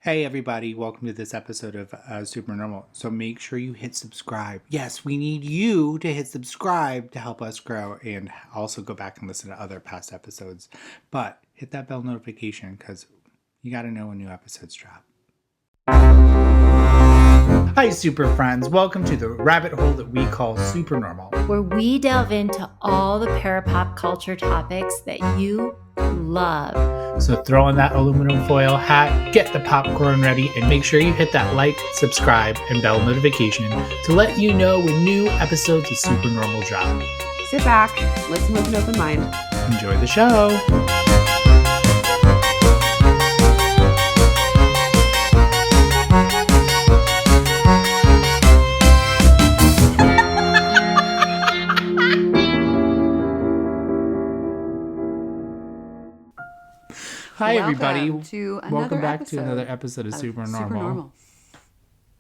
Hey everybody, welcome to this episode of SUPERnormal. So make sure you hit subscribe. Yes, we need you to hit subscribe to help us grow and also go back and listen to other past episodes. But hit that bell notification because you got to know when new episodes drop. Hi super friends, welcome to the rabbit hole that we call SUPERnormal, where we delve into all the parapop culture topics that you love. So throw on that aluminum foil hat, get the popcorn ready, and make sure you hit that like, subscribe, and bell notification to let you know when new episodes of SUPERnormal drop. Sit back, listen with an open mind. Enjoy the show. Hi, everybody. Welcome back to another episode of SUPERnormal.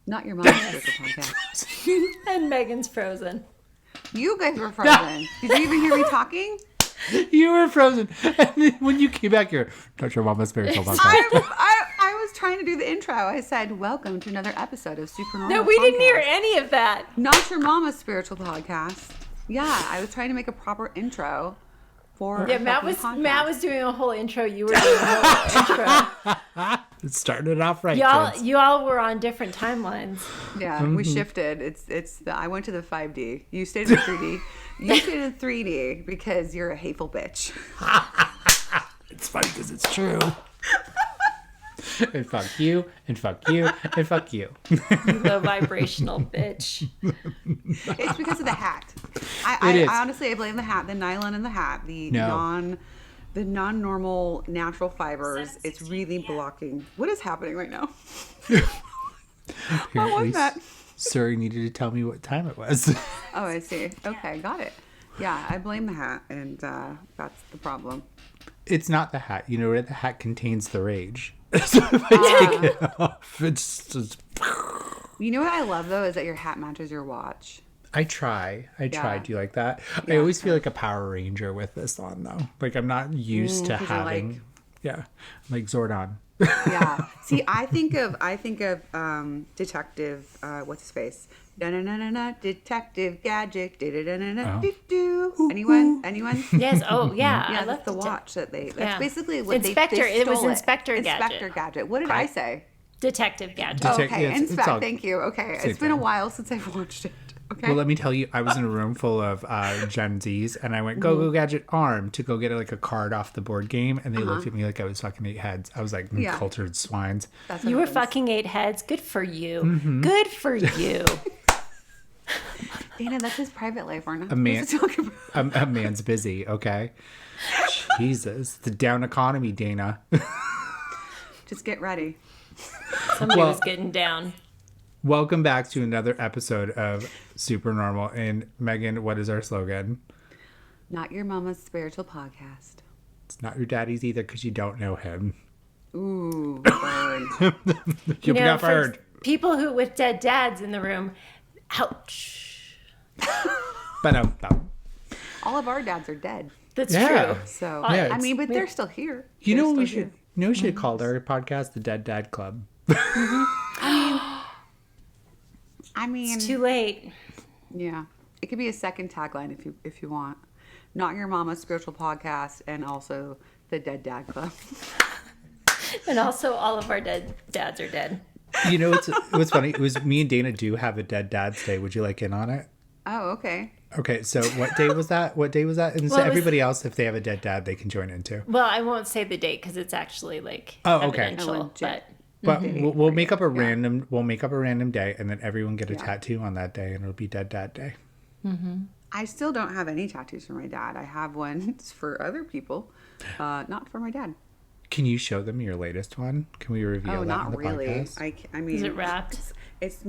Not your mom's spiritual podcast. And Megan's frozen. You guys were frozen. Did you even hear me talking? You were frozen. And then when you came back here, touch your mama's spiritual podcast. I was trying to do the intro. I said, welcome to another episode of SUPERnormal. No, we didn't hear any of that. Not your mama's spiritual podcast. Yeah, I was trying to make a proper intro. Yeah, Matt was doing a whole intro. You were doing a whole intro. It started off right. You all were on different timelines. Yeah, we shifted. I went to the 5D. You stayed in 3D. You stayed in 3D because you're a hateful bitch. It's funny because it's true. And fuck you, and fuck you, and fuck you. The vibrational bitch. It's because of the hat. I honestly blame the hat, the nylon in the hat, the non-normal natural fibers. It's really blocking. What is happening right now? What was that? Sir needed to tell me what time it was. Oh, I see. Okay, got it. Yeah, I blame the hat, and that's the problem. It's not the hat. You know what? The hat contains the rage. So if I take it off, it's just... You know what I love, though, is that your hat matches your watch. I try. Do you like that? Yeah, I always feel like a Power Ranger with this on, though. Like, I'm not used to having... like Zordon. Yeah. See, I think of Detective, what's his face? Na-na-na-na-na, Detective Gadget. Da-da-da-na-na-do-do. Anyone? Yes. Oh, yeah. Yeah, I love the watch that they... That's yeah. basically what Inspector. they It was stole Inspector Gadget. Inspector Gadget. What did I say? Detective Gadget. Okay, yeah, Inspect. Thank you. Okay. It's been a while since I've watched it. Okay. Well, let me tell you, I was in a room full of Gen Zs, and I went, go Gadget Arm, to go get like a card off the board game, and they looked at me like I was fucking 8 heads. I was like, cultured swines. You were fucking 8 heads. Good for you. Mm-hmm. Good for you. Dana, that's his private life. We're not a man's busy, okay? Jesus. The down economy, Dana. Just get ready. Somebody was getting down. Welcome back to another episode of SUPERnormal. And Megan, what is our slogan? Not your mama's spiritual podcast. It's not your daddy's either because you don't know him. Ooh, burn. You'll be got fired. People who with dead dads in the room, ouch. All of our dads are dead. That's true. So, I mean, but they're still here. You know what we should have called our podcast the Dead Dad Club. I mean, it's too late. Yeah, it could be a second tagline if you want. Not your mama's spiritual podcast, and also the Dead Dad Club. And also, all of our dead dads are dead. You know what's funny? It was me and Dana do have a Dead Dad's Day. Would you like in on it? Oh, okay. Okay, so what day was that? And so everybody else, if they have a dead dad, they can join in too. Well, I won't say the date because it's actually evidential. But we'll make up a random day, and then everyone get a tattoo on that day, and it'll be Dead Dad Day. Mm-hmm. I still don't have any tattoos for my dad. I have ones for other people, not for my dad. Can you show them your latest one? Can we reveal that on the podcast? I mean, is it wrapped? It's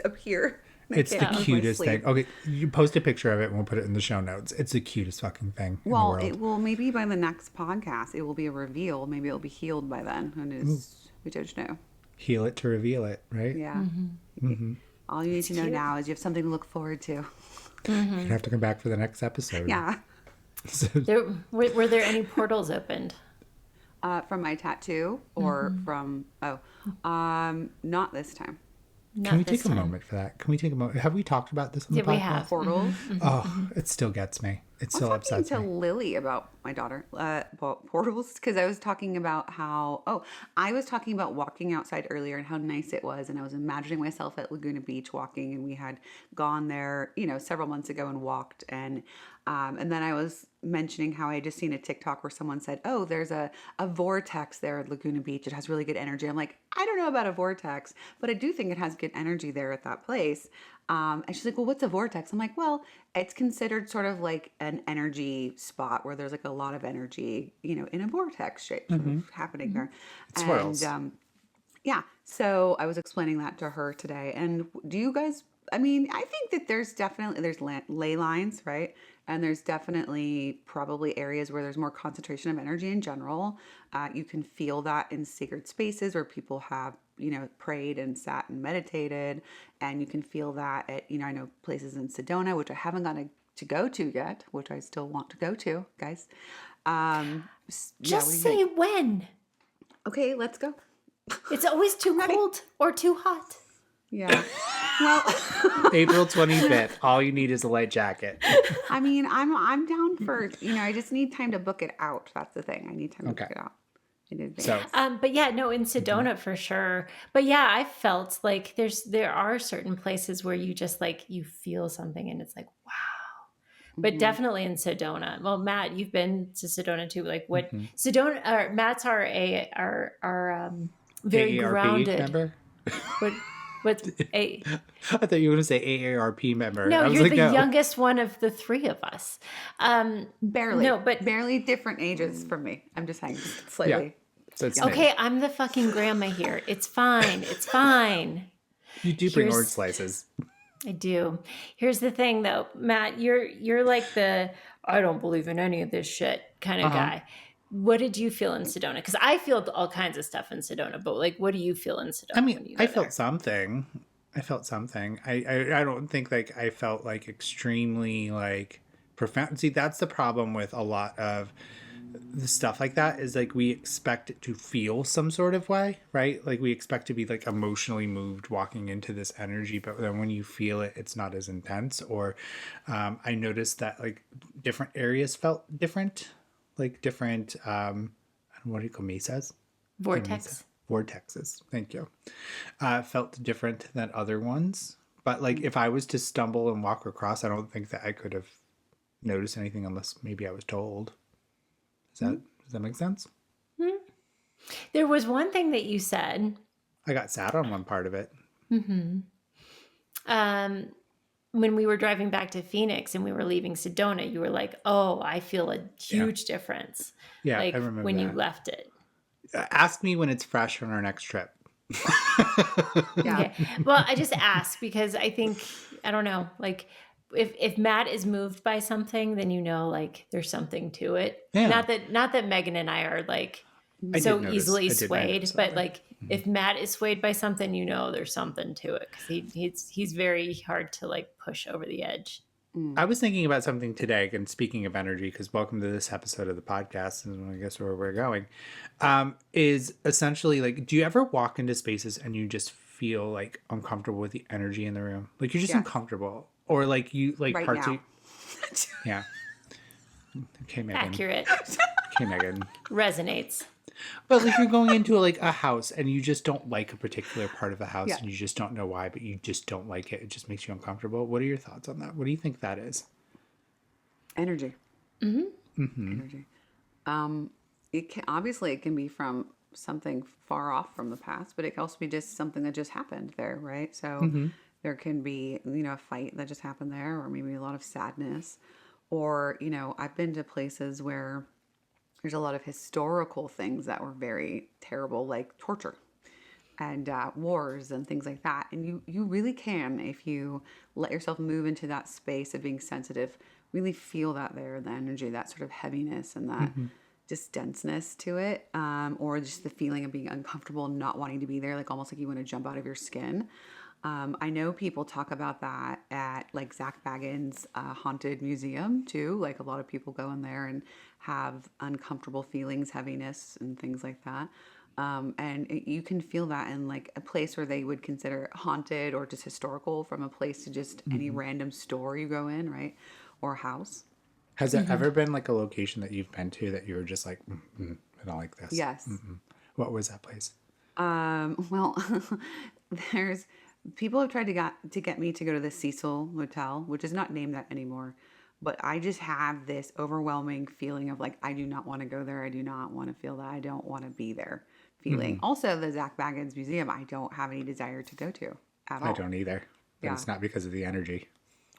up here. It's the cutest thing. Okay, you post a picture of it and we'll put it in the show notes. It's the cutest fucking thing in the world. It will maybe by the next podcast, it will be a reveal. Maybe it'll be healed by then. Who knows? We don't know. Heal it to reveal it, right? Yeah. Mm-hmm. Mm-hmm. All you need to know now is you have something to look forward to. Mm-hmm. You have to come back for the next episode. Yeah. Were there any portals opened? From my tattoo or from, not this time. Can we Not this take a time. moment for that? Can we take a moment? Have we talked about this on the Yeah, we podcast? have. Portals. Oh, it still gets me. It I was still talking upsets to me. Lily about my daughter, about portals, because I was talking about I was talking about walking outside earlier and how nice it was. And I was imagining myself at Laguna Beach walking, and we had gone there, several months ago and walked. And then I was mentioning how I had just seen a TikTok where someone said, oh, there's a vortex there at Laguna Beach. It has really good energy. I'm like, I don't know about a vortex, but I do think it has good energy there at that place. And she's like, well, what's a vortex? I'm like, well, it's considered sort of like an energy spot where there's like a lot of energy, in a vortex shape sort of happening there. It swirls. And yeah, so I was explaining that to her today. And do you guys, I mean, I think that there's ley lines, right? And there's definitely probably areas where there's more concentration of energy in general. You can feel that in sacred spaces where people have, prayed and sat and meditated. And you can feel that at, I know places in Sedona, which I haven't gotten to go to yet, which I still want to go to, guys. Just what do you say think? when. Okay, let's go. It's always too cold or too hot. Yeah. Well, April 25th. All you need is a light jacket. I mean, I'm down for, I just need time to book it out. That's the thing. I need time to book it out in advance. So, But yeah, no, in Sedona for sure. But yeah, I felt like there are certain places where you just like you feel something and it's like wow. But definitely in Sedona. Well, Matt, you've been to Sedona too. Like what Sedona? Matt's our very AARP grounded. member? What's a? I thought you were going to say AARP member. No, I was you're like, the no. youngest one of the three of us. Barely. No, but barely different ages from me. I'm just saying, slightly. So it's okay, I'm the fucking grandma here. It's fine. It's fine. You do bring orange slices. I do. Here's the thing though, Matt, you're like the I don't believe in any of this shit kind of guy. What did you feel in Sedona? Because I feel all kinds of stuff in Sedona, but like what do you feel in Sedona? I mean, when you I go felt there? something. I don't think like I felt like extremely like profound. See, that's the problem with a lot of the stuff like that is like we expect it to feel some sort of way, right? Like we expect to be like emotionally moved walking into this energy, but then when you feel it, it's not as intense. Or I noticed that like different areas felt different, like different what do you call mesas? Vortex. Vortexes. Thank you. Felt different than other ones. But like if I was to stumble and walk across, I don't think that I could have noticed anything unless maybe I was told. Does that make sense? There was one thing that you said. I got sad on one part of it. When we were driving back to Phoenix and we were leaving Sedona, you were like, "Oh, I feel a huge difference." Yeah, like I remember when you that. left it. Ask me when it's fresh on our next trip. Yeah. Okay. Well, I just asked because I think I don't know, like if Matt is moved by something, then you know like there's something to it. Yeah. Not that Megan and I are like I so did notice- easily I did swayed, notice but that. like if Matt is swayed by something, you know there's something to it because he's very hard to like push over the edge. I was thinking about something today, and speaking of energy, because welcome to this episode of the podcast, and I guess where we're going, is essentially like, do you ever walk into spaces and you just feel like uncomfortable with the energy in the room? Like you're just uncomfortable, or like you like Right parts now. of yeah. Okay, Megan. Accurate. Okay, Megan. Resonates. But like you're going into like a house and you just don't like a particular part of the house Yeah. and you just don't know why, but you just don't like it. It just makes you uncomfortable. What are your thoughts on that? What do you think that is? Energy. Energy. It can be from something far off from the past, but it can also be just something that just happened there, right? So there can be, a fight that just happened there, or maybe a lot of sadness, or, I've been to places where there's a lot of historical things that were very terrible, like torture and wars and things like that. And you really can, if you let yourself move into that space of being sensitive, really feel that there, the energy, that sort of heaviness and that just denseness to it, or just the feeling of being uncomfortable and not wanting to be there, like almost like you want to jump out of your skin. I know people talk about that at like Zach Baggins' haunted museum too. Like a lot of people go in there and have uncomfortable feelings, heaviness, and things like that. You can feel that in like a place where they would consider it haunted or just historical, from a place to just any random store you go in, right? Or house. Has it ever been like a location that you've been to that you were just like, I don't like this? Yes. What was that place? Well, there's people have tried to get me to go to the Cecil Motel, which is not named that anymore. But I just have this overwhelming feeling of like, I do not want to go there. I do not want to feel that. I don't want to be there feeling. Also, the Zach Baggins Museum, I don't have any desire to go to at I all. don't either. But Yeah. it's not because of the energy.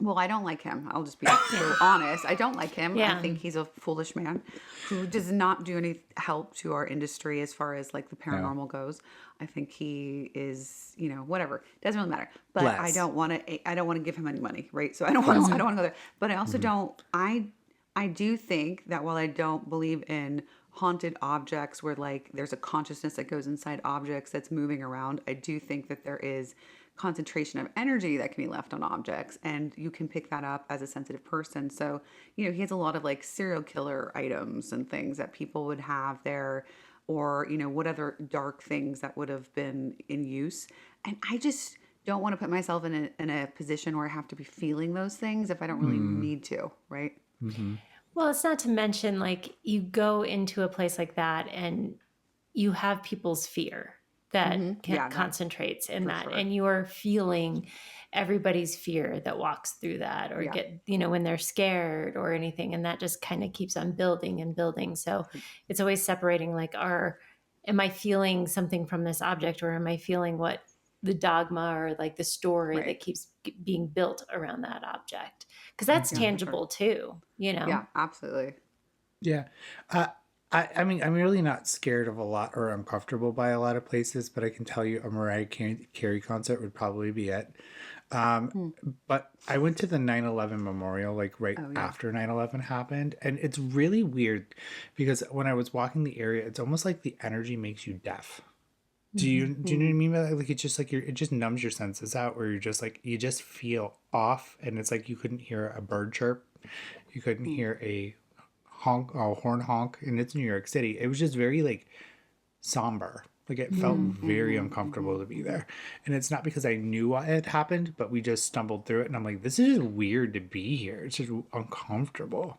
Well, I don't like him. I'll just be so honest. I don't like him. Yeah. I think he's a foolish man who does not do any help to our industry as far as like the paranormal goes. I think he is, whatever. Doesn't really matter. But Bless. I don't want to give him any money, right? So I don't want to go there. But I also don't I do think that while I don't believe in haunted objects where like there's a consciousness that goes inside objects that's moving around, I do think that there is concentration of energy that can be left on objects, and you can pick that up as a sensitive person. So he has a lot of like serial killer items and things that people would have there, or what other dark things that would have been in use. And I just don't want to put myself in a position where I have to be feeling those things if I don't really need to, right? Well, it's not to mention like you go into a place like that and you have people's fear that Yeah, that, concentrates in for that, sure. and you are feeling everybody's fear that walks through that, or Yeah. when they're scared or anything, and that just kind of keeps on building and building. So it's always separating like, am I feeling something from this object, or am I feeling what the dogma or like the story Right. that keeps being built around that object, because that's Yeah, for sure. tangible too. Yeah, absolutely. Yeah. I mean, I'm really not scared of a lot or uncomfortable by a lot of places, but I can tell you a Mariah Carey concert would probably be it. But I went to the 9/11 memorial like right Oh, yeah. after 9/11 happened. And it's really weird because when I was walking the area, it's almost like the energy makes you deaf. Do you know what I mean by that? Like it's just like it just numbs your senses out, where you're just like you just feel off, and it's like you couldn't hear a bird chirp, you couldn't hear a horn honk, and it's New York City. It was just very like somber. Like it felt very uncomfortable to be there, and it's not because I knew what had happened, but we just stumbled through it, and I'm like, this is just weird to be here. It's just uncomfortable.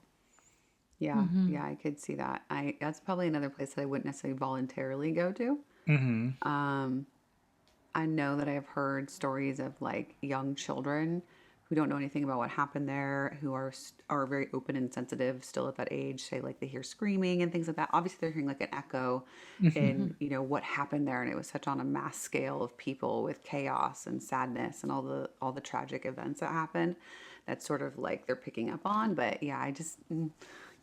Yeah, yeah, I could see that. That's probably another place that I wouldn't necessarily voluntarily go to. I know that I have heard stories of like young children who don't know anything about what happened there, who are very open and sensitive still at that age. Say like they hear screaming and things like that. Obviously, they're hearing like an echo in what happened there, and it was such on a mass scale of people with chaos and sadness and all the tragic events that happened. That's sort of like they're picking up on. But yeah, I just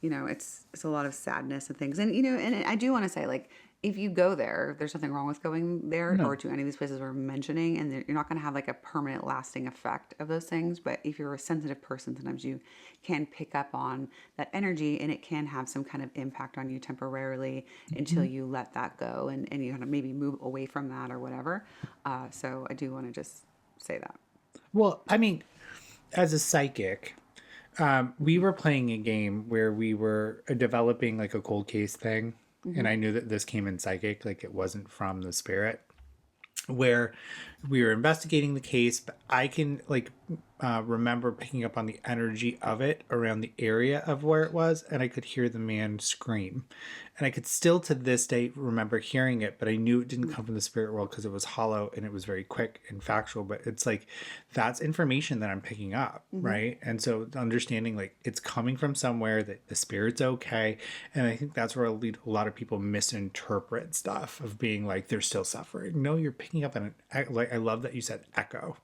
it's a lot of sadness and things. And and I do want to say, like, if you go there, there's nothing wrong with going there or to any of these places we're mentioning, and you're not going to have like a permanent lasting effect of those things. But if you're a sensitive person, sometimes you can pick up on that energy, and it can have some kind of impact on you temporarily until you let that go, and you kind of maybe move away from that or whatever. So I do want to just say that. Well, I mean, as a psychic, we were playing a game where we were developing like a cold case thing. And I knew that this came in psychic, like it wasn't from the spirit, where we were investigating the case, but I can like remember picking up on the energy of it around the area of where it was, and I could hear the man scream. And I could still to this day remember hearing it, but I knew it didn't come from the spirit world because it was hollow and it was very quick and factual. But it's like that's information that I'm picking up, right? And so understanding like it's coming from somewhere, that the spirit's okay. And I think that's where a lot of people misinterpret stuff of being like they're still suffering. No, you're picking up an like I love that you said echo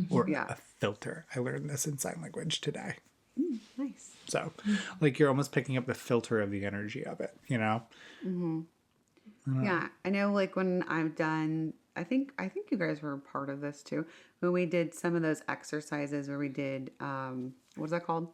or Yeah. a filter. I learned this in sign language today. Nice. So, like you're almost picking up the filter of the energy of it, Yeah, I know. Like when I've done, I think you guys were a part of this too. When we did some of those exercises where we did, what is that called?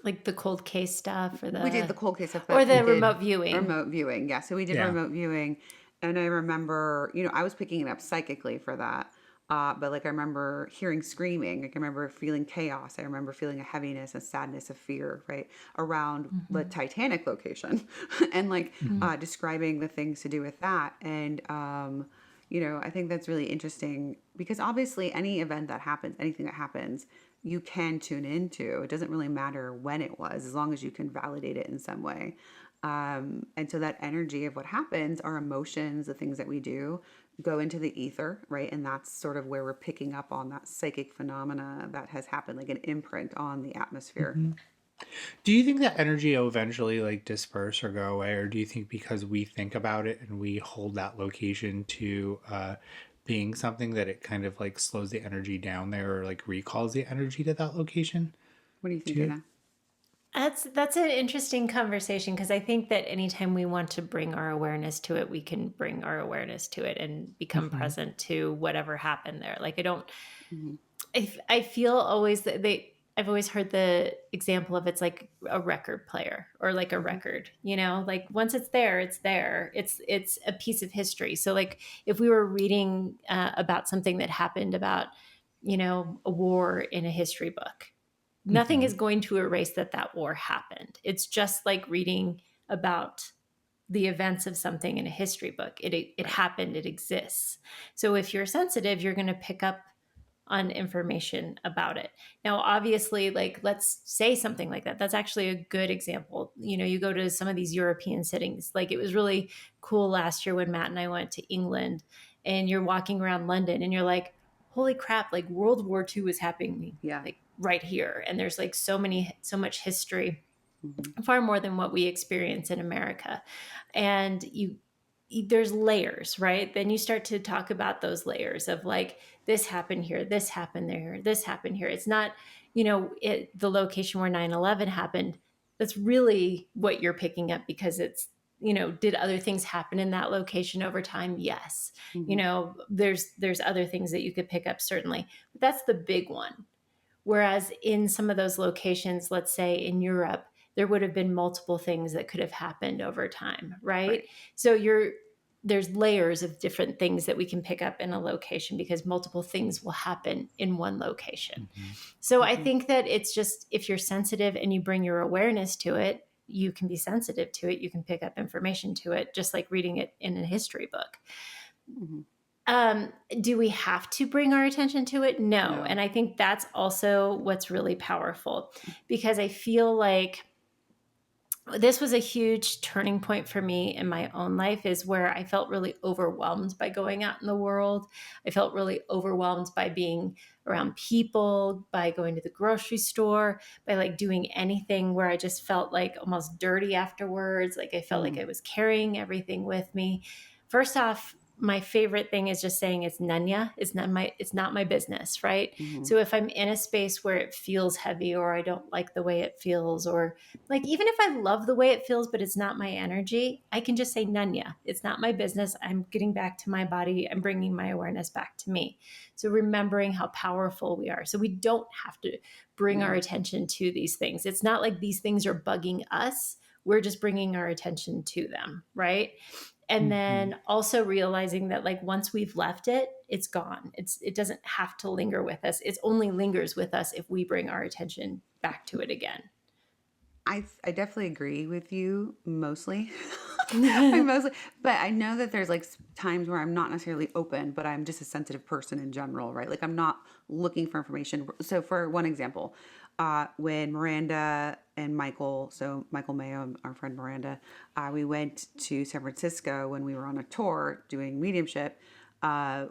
like the cold case stuff, or We did the cold case stuff, or but the we did remote viewing. Remote viewing, yeah. So we did Yeah. remote viewing, and I remember, I was picking it up psychically for that. But like I remember hearing screaming. Like I remember feeling chaos. I remember feeling a heaviness, a sadness, a fear, right, around the Mhm. Titanic location, and like Mm-hmm. describing the things to do with that. And I think that's really interesting because obviously any event that happens, anything that happens, you can tune into. It doesn't really matter when it was, as long as you can validate it in some way. And so that energy of what happens, our emotions, the things that we do, go into the ether, right? And that's sort of where we're picking up on that psychic phenomena that has happened, like an imprint on the atmosphere. Mm-hmm. Do you think that energy will eventually like disperse or go away, or do you think because we think about it and we hold that location to being something that it kind of like slows the energy down there or like recalls the energy to that location? What do you think, Do you? Anna? That's an interesting conversation because I think that anytime we want to bring our awareness to it, we can bring our awareness to it and become Mm-hmm. present to whatever happened there. Like I don't, Mm-hmm. I feel always that I've always heard the example of it's like a record player or like a Mm-hmm. record, like once it's there, it's there. It's a piece of history. So like if we were reading about something that happened about, a war in a history book, nothing Mm-hmm. is going to erase that war happened. It's just like reading about the events of something in a history book. It Right. happened, it exists. So if you're sensitive, you're going to pick up on information about it. Now, obviously, like let's say something like that. That's actually a good example. You go to some of these European cities. Like it was really cool last year when Matt and I went to England and you're walking around London and you're like, holy crap, like World War II was happening Yeah. like right here. And there's like so much history, Mm-hmm. far more than what we experience in America. And there's layers, right? Then you start to talk about those layers of like this happened here, this happened there, this happened here. It's not, the location where 9/11 happened. That's really what you're picking up because it's, did other things happen in that location over time? Yes. Mm-hmm. There's other things that you could pick up certainly. But that's the big one. Whereas in some of those locations, let's say in Europe, there would have been multiple things that could have happened over time, right? Right. So there's layers of different things that we can pick up in a location because multiple things will happen in one location. Mm-hmm. So I Mm-hmm. think that it's just if you're sensitive and you bring your awareness to it, you can be sensitive to it. You can pick up information to it, just like reading it in a history book. Mm-hmm. Um, do we have to bring our attention to it? No. No. And I think that's also what's really powerful because I feel like this was a huge turning point for me in my own life is where I felt really overwhelmed by going out in the world. I felt really overwhelmed by being around people, by going to the grocery store, by like doing anything where I just felt like almost dirty afterwards. Like I felt like Mm-hmm. I was carrying everything with me. First off, my favorite thing is just saying it's nanya. It's not my business, right? Mm-hmm. So if I'm in a space where it feels heavy or I don't like the way it feels or like, even if I love the way it feels, but it's not my energy, I can just say, Nunya, it's not my business. I'm getting back to my body. I'm bringing my awareness back to me. So, remembering how powerful we are. So, we don't have to bring our No. attention to these things. It's not like these things are bugging us. We're just bringing our attention to them, right? And Mm-hmm. then also realizing that like once we've left it, it's gone. It doesn't have to linger with us. It only lingers with us if we bring our attention back to it again. I definitely agree with you mostly. I mostly, but I know that there's like times where I'm not necessarily open, but I'm just a sensitive person in general, right? Like I'm not looking for information. So for one example, when Miranda and Michael, so Michael Mayo, our friend Miranda, we went to San Francisco when we were on a tour doing mediumship.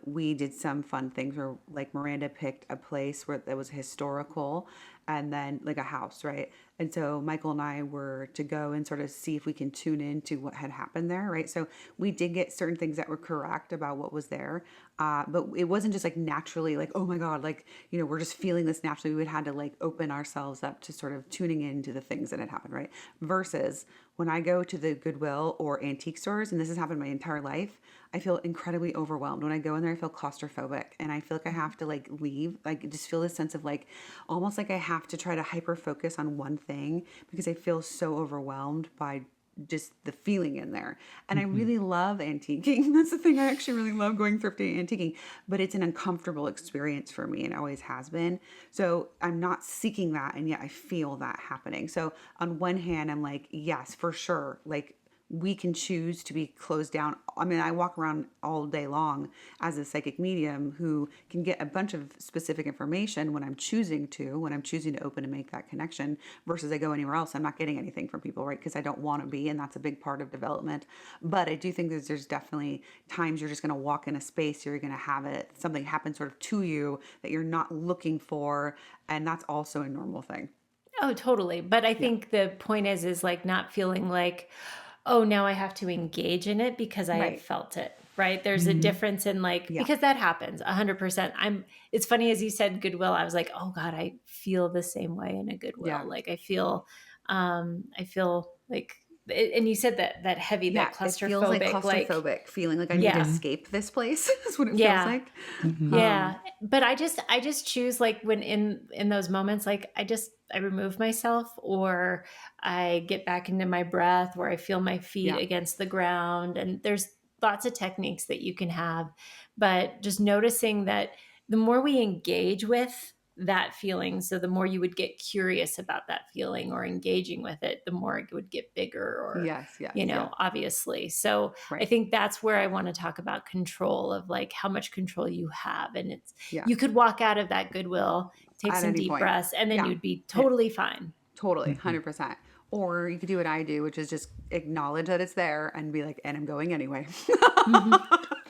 We did some fun things where like Miranda picked a place where that was historical and then like a house, right? And so Michael and I were to go and sort of see if we can tune into what had happened there, right? So we did get certain things that were correct about what was there, but it wasn't just like naturally like, oh my God, like, we're just feeling this naturally. We would had to like open ourselves up to sort of tuning into the things that had happened, right? Versus when I go to the Goodwill or antique stores, and this has happened my entire life, I feel incredibly overwhelmed. When I go in there, I feel claustrophobic and I feel like I have to like leave. Like just feel this sense of like almost like I have to try to hyper focus on one thing because I feel so overwhelmed by just the feeling in there. And I really love antiquing. That's the thing. I actually really love going thrifting and antiquing, but it's an uncomfortable experience for me and always has been. So I'm not seeking that. And yet I feel that happening. So on one hand, I'm like, yes, for sure. Like, we can choose to be closed down. I mean, I walk around all day long as a psychic medium who can get a bunch of specific information when I'm choosing to open and make that connection versus I go anywhere else. I'm not getting anything from people, right? Because I don't want to be, and that's a big part of development. But I do think that there's definitely times you're just going to walk in a space, you're going to have something happen sort of to you that you're not looking for. And that's also a normal thing. Oh, totally. But I think the point is like not feeling like, oh, now I have to engage in it because I have Right. felt it. Right. There's a difference in like, because that happens 100%. It's funny, as you said, goodwill. I was like, oh God, I feel the same way in a goodwill. Yeah. Like I feel like, and you said that heavy, that It feels like claustrophobic, claustrophobic, feeling like I need to escape this place. Is what it feels like. Yeah. But I just choose, like, when in those moments, like I remove myself, or I get back into my breath, where I feel my feet against the ground. And there's lots of techniques that you can have, but just noticing that the more we engage with that feeling, so the more you would get curious about that feeling or engaging with it, the more it would get bigger, or Yes. obviously. So I Right. think that's where I want to talk about control, of like how much control you have. And Yeah. you could walk out of that goodwill, take At some any deep point. breaths, and then Yeah. you'd be totally fine. Totally. 100%. Or you could do what I do, which is just acknowledge that it's there and be like, and I'm going anyway.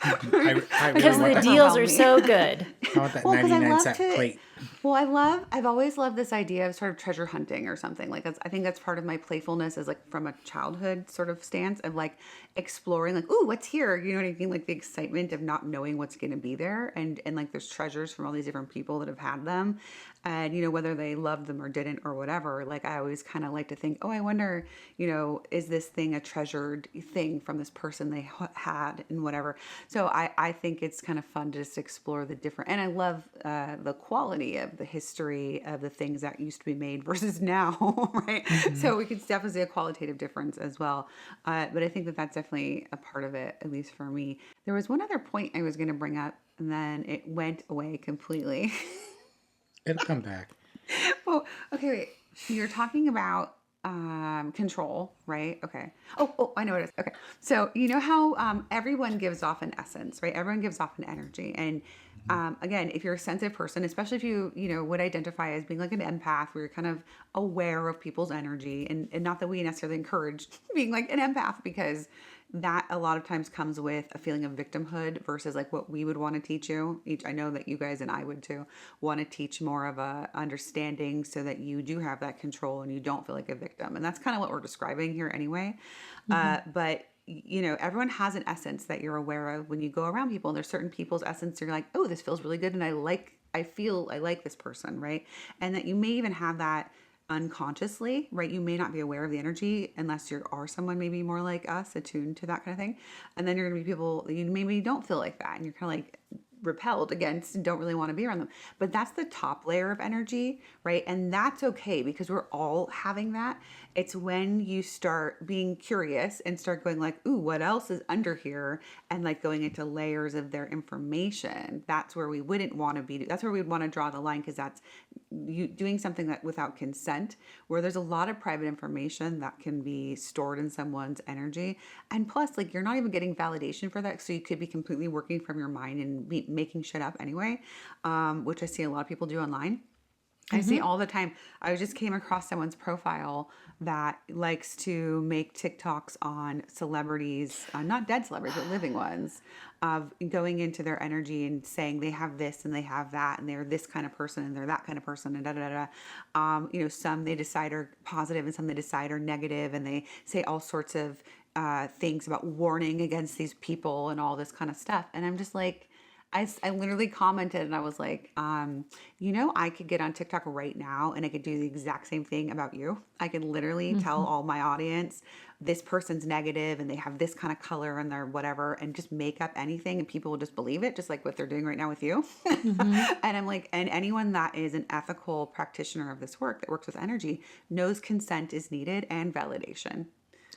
I really Because want the that. deals are so good. I want that Well, because I 99 love cent to. plate. Well, I've always loved this idea of sort of treasure hunting or something. Like, I think that's part of my playfulness, is like from a childhood sort of stance of like exploring, like, ooh, what's here? You know what I mean? Like the excitement of not knowing what's going to be there. And like there's treasures from all these different people that have had them. And, whether they loved them or didn't or whatever, like I always kind of like to think, oh, I wonder, is this thing a treasured thing from this person they had and whatever. So I think it's kind of fun to just explore the different, and I love the quality of the history of the things that used to be made versus now, right? So we could definitely see a qualitative difference as well. But I think that that's definitely a part of it, at least for me. There was one other point I was going to bring up, and then it went away completely. It'll come back. Oh, okay, wait. You're talking about control, right? Okay. Oh, I know what it is. Okay. So you know how everyone gives off an essence, right? Everyone gives off an energy. And again, if you're a sensitive person, especially if you would identify as being like an empath, where you're kind of aware of people's energy, and not that we necessarily encourage being like an empath, because that a lot of times comes with a feeling of victimhood versus like what we would want to teach you. I know that you guys, and I would too, want to teach more of a understanding so that you do have that control and you don't feel like a victim. And that's kind of what we're describing here anyway. But everyone has an essence that you're aware of when you go around people, and there's certain people's essence you're like, oh, this feels really good, and I feel I like this person, right? And that you may even have that unconsciously, right? You may not be aware of the energy unless you are someone maybe more like us, attuned to that kind of thing. And then you're going to be people that you maybe don't feel like that, and you're kind of like repelled against and don't really want to be around them. But that's the top layer of energy, right? And that's okay, because we're all having that. It's when you start being curious and start going like, ooh, what else is under here? And like going into layers of their information. That's where we wouldn't want to be. That's where we'd want to draw the line, because that's you doing something that without consent, where there's a lot of private information that can be stored in someone's energy. And plus, like, you're not even getting validation for that. So you could be completely working from your mind and making shit up anyway, which I see a lot of people do online. I see all the time. I just came across someone's profile that likes to make TikToks on celebrities, not dead celebrities, but living ones, of going into their energy and saying they have this and they have that, and they're this kind of person and they're that kind of person, and da da da da. Some they decide are positive and some they decide are negative, and they say all sorts of things about warning against these people and all this kind of stuff. And I'm just like, I literally commented and I was like, I could get on TikTok right now and I could do the exact same thing about you. I could literally tell all my audience, this person's negative and they have this kind of color and they're whatever, and just make up anything and people will just believe it, just like what they're doing right now with you. And I'm like, and anyone that is an ethical practitioner of this work that works with energy knows consent is needed and validation.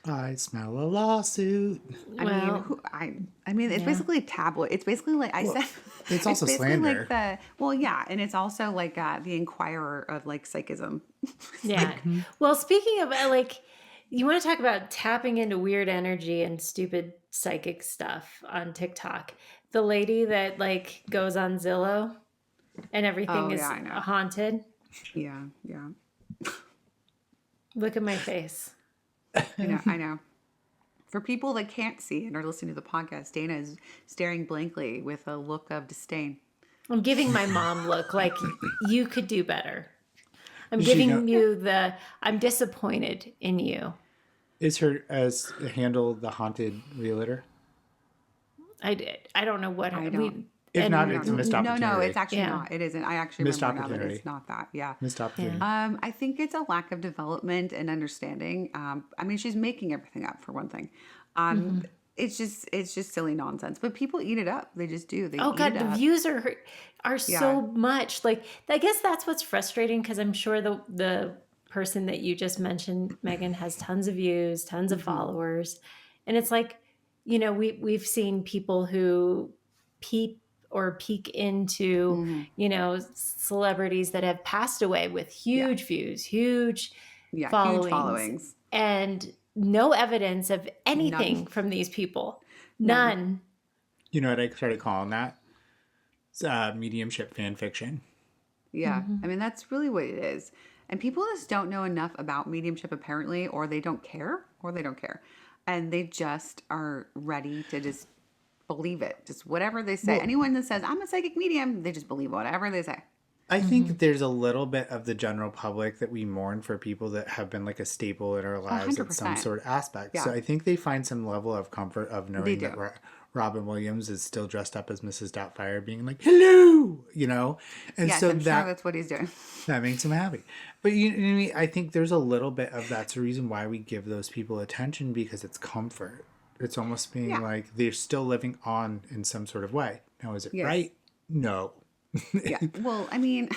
I smell a lawsuit. I mean, Well, I mean, it's yeah. basically tabloid. It's basically like I Well, said. it's It's also basically like slander. the well, yeah, and it's also like the Inquirer of like psychism. It's Yeah. like, Well, speaking of like, you want to talk about tapping into weird energy and stupid psychic stuff on TikTok. The lady that like goes on Zillow and everything oh yeah, is I know. haunted. Yeah, yeah, Look at my face. I know, I know. For people that can't see and are listening to the podcast, Dana is staring blankly with a look of disdain. I'm giving my mom look like you could do better. I'm Did you know? giving you the I'm disappointed in you. Is her as handle the haunted realtor? I don't know what I don't. we If not, I it's don't a know. missed No, it's opportunity. actually yeah. not. It isn't. I actually Missed remember now that opportunity. it's not that. Yeah. Missed Yeah. opportunity. I think it's a lack of development and understanding. I mean, she's making everything up for one thing. Um, Mhm. it's just silly nonsense. But people eat it up. They just do. They Oh eat it god, the up. views are Yeah. so much. Like I guess that's what's frustrating because I'm sure the person that you just mentioned, Megan, has tons of views, tons of Hmm. followers, and it's like, we've seen people who peep or peek into, Hmm. celebrities that have passed away with Yeah. huge views, huge Yeah. Huge followings, followings. and no evidence of None. anything from these people. None. None. You know what I started calling that? It's, mediumship fan fiction. Yeah. I Mhm. mean, that's really what it is. And people just don't know enough about mediumship, apparently, or they don't care, or they don't care. And they just are ready to just believe it. Just whatever they say. Well, Anyone that says, I'm a psychic medium, they just believe whatever they say. I think Mhm. there's a little bit of the general public that we mourn for people that have been like a staple in our A lives hundred at some percent. sort of aspect. So Yeah, I think they find some level of comfort of they knowing that do. Robin Williams is still dressed up as Mrs. Doubtfire, being like, "Hello," and Yes, so I'm sure that that's what he's doing. that makes them happy. But you know what I mean? I think there's a little bit of that's the reason why we give those people attention because it's comfort. It's almost being Yeah. like they're still living on in some sort of way. Now, is it Yes. right? No. Yeah. Well, I mean,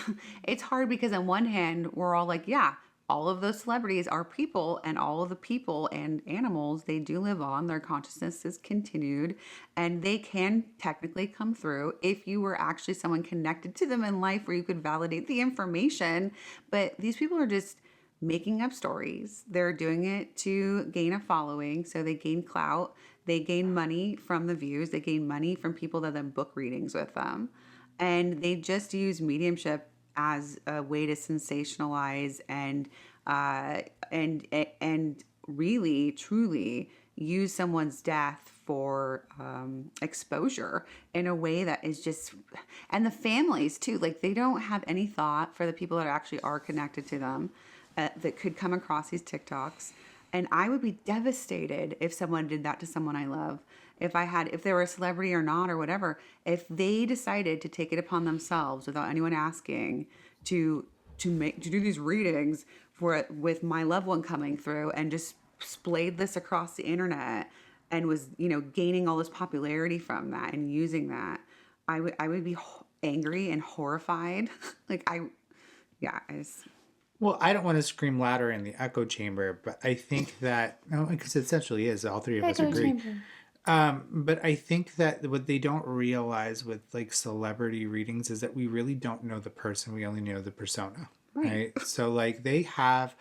it's hard because on one hand, we're all like, yeah, all of those celebrities are people, and all of the people and animals, they do live on. Their consciousness is continued, and they can technically come through if you were actually someone connected to them in life where you could validate the information. But these people are just making up stories. They're doing it to gain a following. So they gain clout, they gain money from the views, they gain money from people that then book readings with them. And they just use mediumship as a way to sensationalize uh, and really truly use someone's death for exposure in a way that is just, and the families too, like they don't have any thought for the people that actually are connected to them that could come across these TikToks. And I would be devastated if someone did that to someone I love. If they were a celebrity or not or whatever, if they decided to take it upon themselves without anyone asking to to do these readings for it with my loved one coming through and just splayed this across the internet and was, gaining all this popularity from that and using that, I would be angry and horrified. like I yeah, I just Well, I don't want to scream louder in the echo chamber, but I think that no, because it essentially is. All three of us Echo agree. chamber. But I think that what they don't realize with like celebrity readings is that we really don't know the person. We only know the persona, right. right? So like they have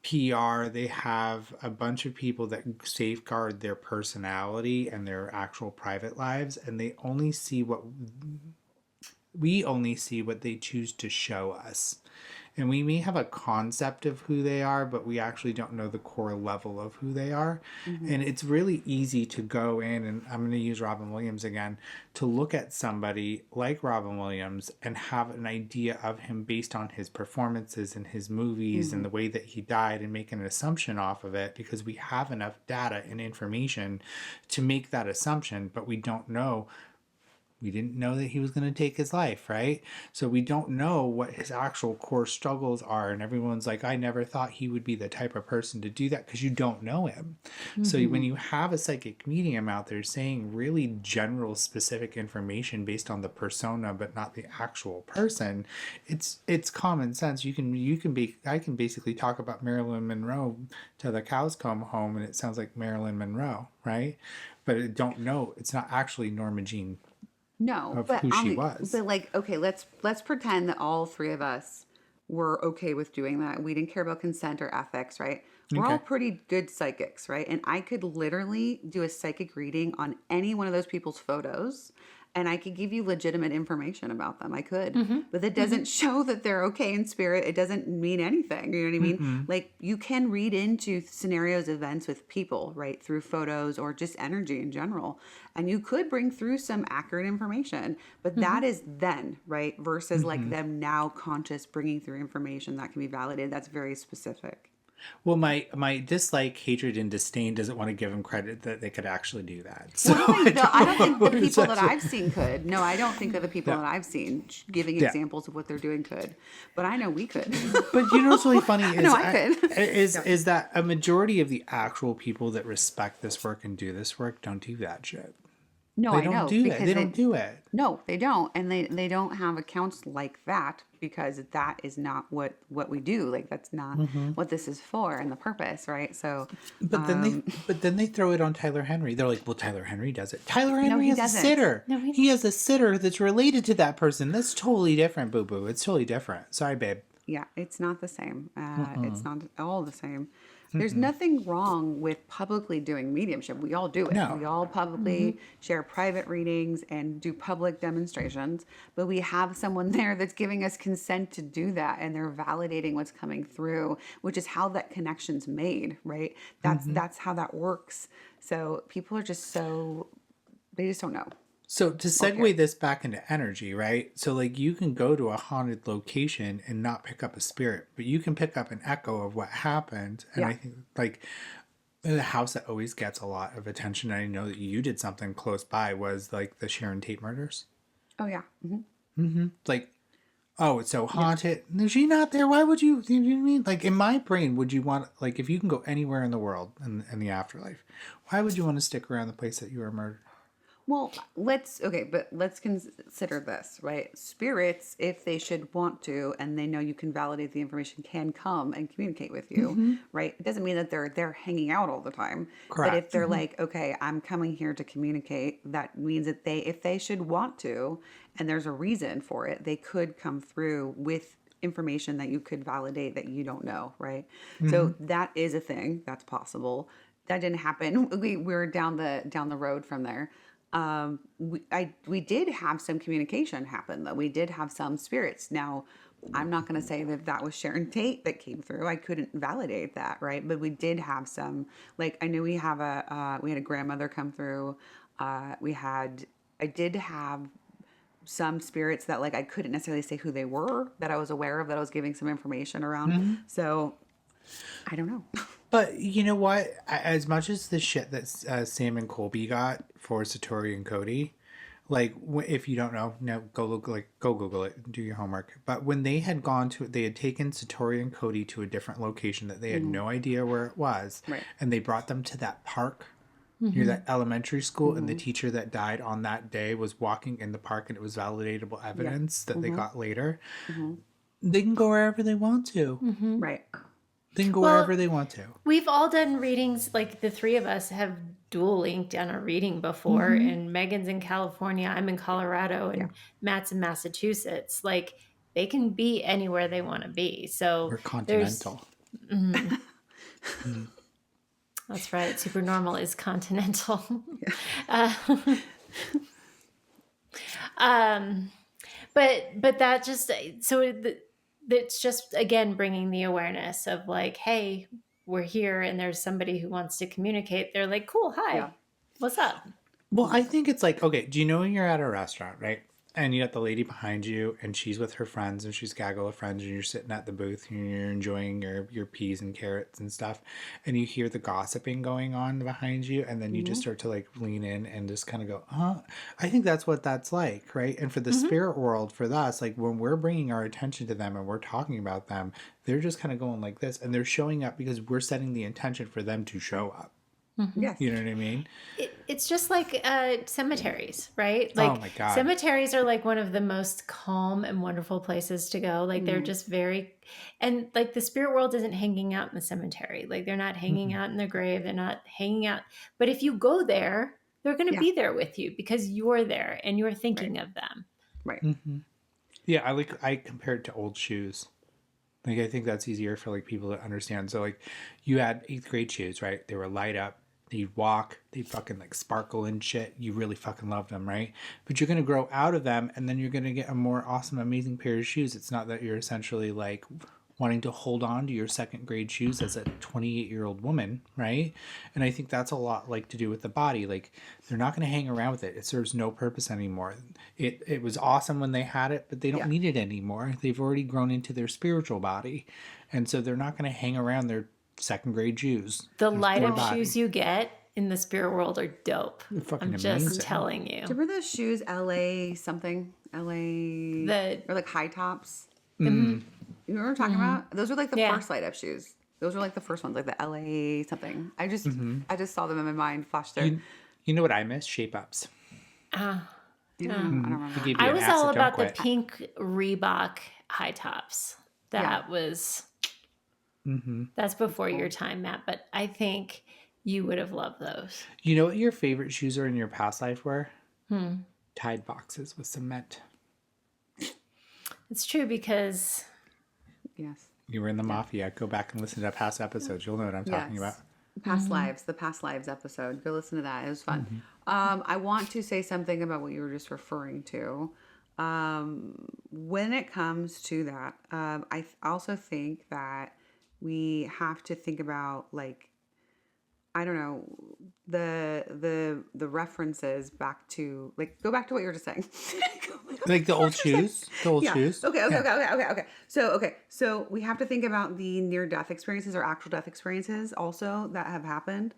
PR, they have a bunch of people that safeguard their personality and their actual private lives, and they only see what we only see what they choose to show us. And we may have a concept of who they are, but we actually don't know the core level of who they are. Hmm. And it's really easy to go in, and I'm going to use Robin Williams again, to look at somebody like Robin Williams and have an idea of him based on his performances and his movies and Hmm. the way that he died and make an assumption off of it because we have enough data and information to make that assumption, but we don't know We didn't know that he was going to take his life, right? So we don't know what his actual core struggles are. And everyone's like, I never thought he would be the type of person to do that, because you don't know him. So when you have a psychic medium out there saying really general, specific information based on the persona, but not the actual person, it's common sense. I can basically talk about Marilyn Monroe till the cows come home, and it sounds like Marilyn Monroe, right? But I don't know. It's not actually Norma Jean No, of but who on she the was. but like okay, let's pretend that all three of us were okay with doing that. We didn't care about consent or ethics, right? We're all Okay. pretty good psychics, right? And I could literally do a psychic reading on any one of those people's photos, and I could give you legitimate information about them. I could. But that doesn't show that they're okay in spirit. It doesn't mean anything. You know what I mean? Like you can read into scenarios, events with people, right? Through photos or just energy in general. And you could bring through some accurate information, but that is then, right? Versus like them now conscious bringing through information that can be validated. That's very specific. Well, my dislike, hatred, and disdain doesn't want to give them credit that they could actually do that. So Well, I don't think the people that exactly. I've seen could. No, I don't think that the people Yeah. that I've seen giving Yeah. examples of what they're doing could. But I know we could. But you know what's really funny is No, I could. is that a majority of the actual people that respect this work and do this work don't do that shit. No, They I don't know do it. because They don't do it. no, they don't, and they don't have accounts like that because that is not what we do. Like that's not what this is for and the purpose, right? So But then they throw it on Tyler Henry. They're like, well, Tyler Henry does it. Tyler Henry he has doesn't. a sitter. No, He has a sitter that's related to that person. That's totally different, boo boo. It's totally different. Sorry, babe. yeah, it's not the same. It's not at all the same. There's nothing wrong with publicly doing mediumship. We all do it. No. We all publicly share private readings and do public demonstrations, but we have someone there that's giving us consent to do that, and they're validating what's coming through, which is how that connection's made, right? That's how that works. So people are just they just don't know. So to segue this back into energy, right? So like you can go to a haunted location and not pick up a spirit, but you can pick up an echo of what happened. And Yeah. I think like the house that always gets a lot of attention, and I know that you did something close by, was like the Sharon Tate murders. Oh yeah. Like, oh, it's so haunted. Is she not there? Why would you? You know what I mean? Like in my brain, would you want, like, if you can go anywhere in the world in the afterlife, why would you want to stick around the place that you were murdered? Well, let's consider this, right? Spirits, if they should want to, and they know you can validate the information, can come and communicate with you, right? It doesn't mean that they're hanging out all the time. But if Correct. they're like, okay, I'm coming here to communicate, that means that if they should want to, and there's a reason for it, they could come through with information that you could validate that you don't know, right? So that is a thing that's possible. That didn't happen. We were down the road from there. We did have some communication happen though. We did have some spirits. Now, I'm not going to say that was Sharon Tate that came through. I couldn't validate that, right? But we did have some. Like I know we had a grandmother come through. I did have some spirits that like I couldn't necessarily say who they were, that I was aware of, that I was giving some information around. So I don't know. But you know what? As much as the shit that Sam and Colby got for Satori and Cody, like if you don't know, no, go Google it, do your homework. But when they had taken Satori and Cody to a different location that they had no idea where it was, Right. and they brought them to that park near that elementary school, and the teacher that died on that day was walking in the park, and it was validatable evidence that they got later. They can go wherever they want to. Right. They can go Well, wherever they want to. We've all done readings, like the three of us have dual linked done a reading before, and Megan's in California, I'm in Colorado, and Matt's in Massachusetts. Like they can be anywhere they want to be. So We're there's continental. that's right. Supernormal is continental. But that just it's just again bringing the awareness of like, hey, we're here, and there's somebody who wants to communicate. They're like, cool, hi, Yeah. what's up? Well, I think it's like, okay, do you know when you're at a restaurant, right? and you got the lady behind you, and she's with her friends, and she's a gaggle of friends, and you're sitting at the booth, and you're enjoying your peas and carrots and stuff, and you hear the gossiping going on behind you, and then you just start to like lean in and just kind of go, I think that's what that's like, right? And for the spirit world, for us, like when we're bringing our attention to them and we're talking about them, they're just kind of going like this, and they're showing up because we're setting the intention for them to show up. Yes. You know what I mean? It's just like cemeteries, right? Oh Like my God. cemeteries are like one of the most calm and wonderful places to go. Like they're just very, and like the spirit world isn't hanging out in the cemetery. Like they're not hanging out in the grave. They're not hanging out. But if you go there, they're going to Yeah. be there with you because you're there and you're thinking of them. Right. Yeah, I compare it to old shoes. Like I think that's easier for like people to understand. So like you had 8th grade shoes, right? They were light up. They'd walk. They'd fucking like sparkle and shit. You really fucking loved them, right? But you're gonna grow out of them, and then you're gonna get a more awesome, amazing pair of shoes. It's not that you're essentially like wanting to hold on to your 2nd grade shoes as a 28-year-old woman, right? And I think that's a lot like to do with the body. Like they're not going to hang around with it. It serves no purpose anymore. It was awesome when they had it, but they don't need it anymore. They've already grown into their spiritual body, and so they're not going to hang around their 2nd grade shoes. The light up shoes you get in the spirit world are dope. Fucking I'm amazing. just telling you. Do you remember those shoes, LA something? LA or like high tops? You know what I'm talking about? Those were like the first light up shoes. Those were like the first ones, like the LA something. I just saw them in my mind flash through. You know what I miss? Shape ups. I don't remember. They gave you I an was acid, all don't about the quit. pink Reebok high tops. That was that's before your time, Matt, but I think you would have loved those. You know what your favorite shoes are in your past life were? Tide boxes with cement. It's true because Yes. You were in the mafia. Go back and listen to past episodes. You'll know what I'm talking about. Past lives, the past lives episode. Go listen to that. It was fun. I want to say something about what you were just referring to. When it comes to that, I also think that we have to think about like, I don't know, the references back to like go back to what you were just saying. Like the old shoes? The old shoes? Okay. So we have to think about the near-death experiences or actual death experiences also that have happened,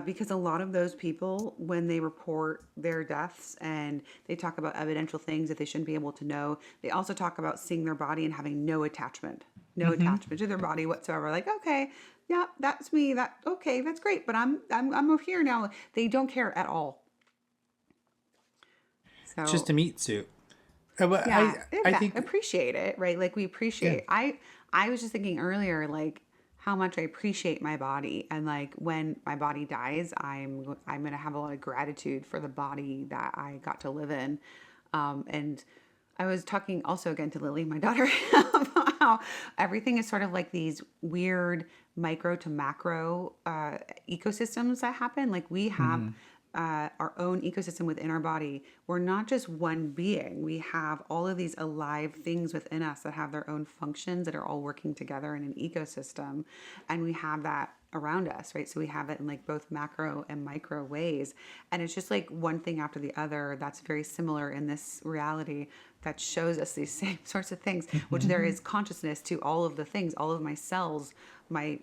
because a lot of those people, when they report their deaths and they talk about evidential things that they shouldn't be able to know, they also talk about seeing their body and having no attachment to their body whatsoever. Like, okay, yeah, that's me. That's great, but I'm over here now. They don't care at all. So It's just a meat suit. yeah, I think appreciate it, right? Like we appreciate. I was just thinking earlier, like how much I appreciate my body, and like when my body dies, I'm gonna have a lot of gratitude for the body that I got to live in, and I was talking also again to Lily, my daughter, about how everything is sort of like these weird micro to macro ecosystems that happen. Like we have our own ecosystem within our body. We're not just one being. We have all of these alive things within us that have their own functions that are all working together in an ecosystem. And we have that around us, right? So we have it in like both macro and micro ways. And it's just like one thing after the other that's very similar in this reality that shows us these same sorts of things, which there is consciousness to all of the things, all of my cells, my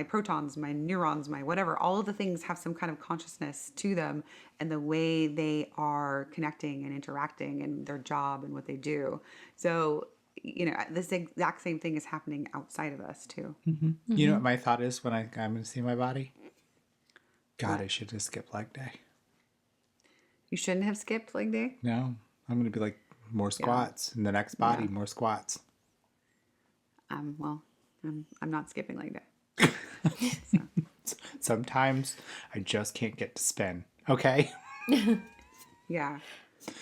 protons, my neurons, my whatever, all of the things have some kind of consciousness to them and the way they are connecting and interacting and their job and what they do. So, you know, this exact same thing is happening outside of us too. You know what my thought is when I'm going to see my body? God, I should have skipped leg day. You shouldn't have skipped leg day? No, I'm going to be like more squats in the next body, more squats. Well, I'm not skipping leg day. Sometimes I just can't get to spin. Okay. Yeah.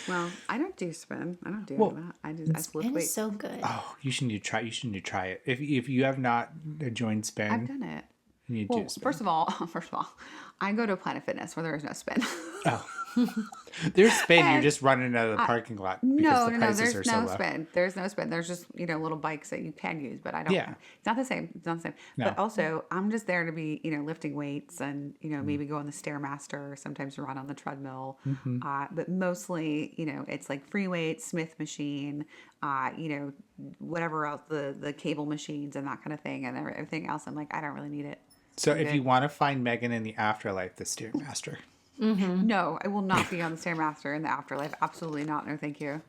Well, I don't do spin. I don't do any of that. I just lift It weights. is so good. Oh, you should need to try. You should need to try it. If you have not joined spin, I've done it. you need Well, to spin. first of all, I go to Planet Fitness where there is no spin. Oh, There's spin. You're And just running out of the parking lot because no, the no, no. prices There's are so no low. spin. There's no spin. There's just, little bikes that you can use, but I don't. Yeah. It's not the same. It's not the same. No. But also, I'm just there to be, lifting weights and, maybe go on the Stairmaster or sometimes run on the treadmill. But mostly, it's like free weights, Smith machine, whatever else, the cable machines and that kind of thing. And everything else, I'm like, I don't really need it. So I'm if you good. want to find Megan in the afterlife, the Stairmaster. No, I will not be on the Stairmaster in the afterlife. Absolutely not. No, thank you.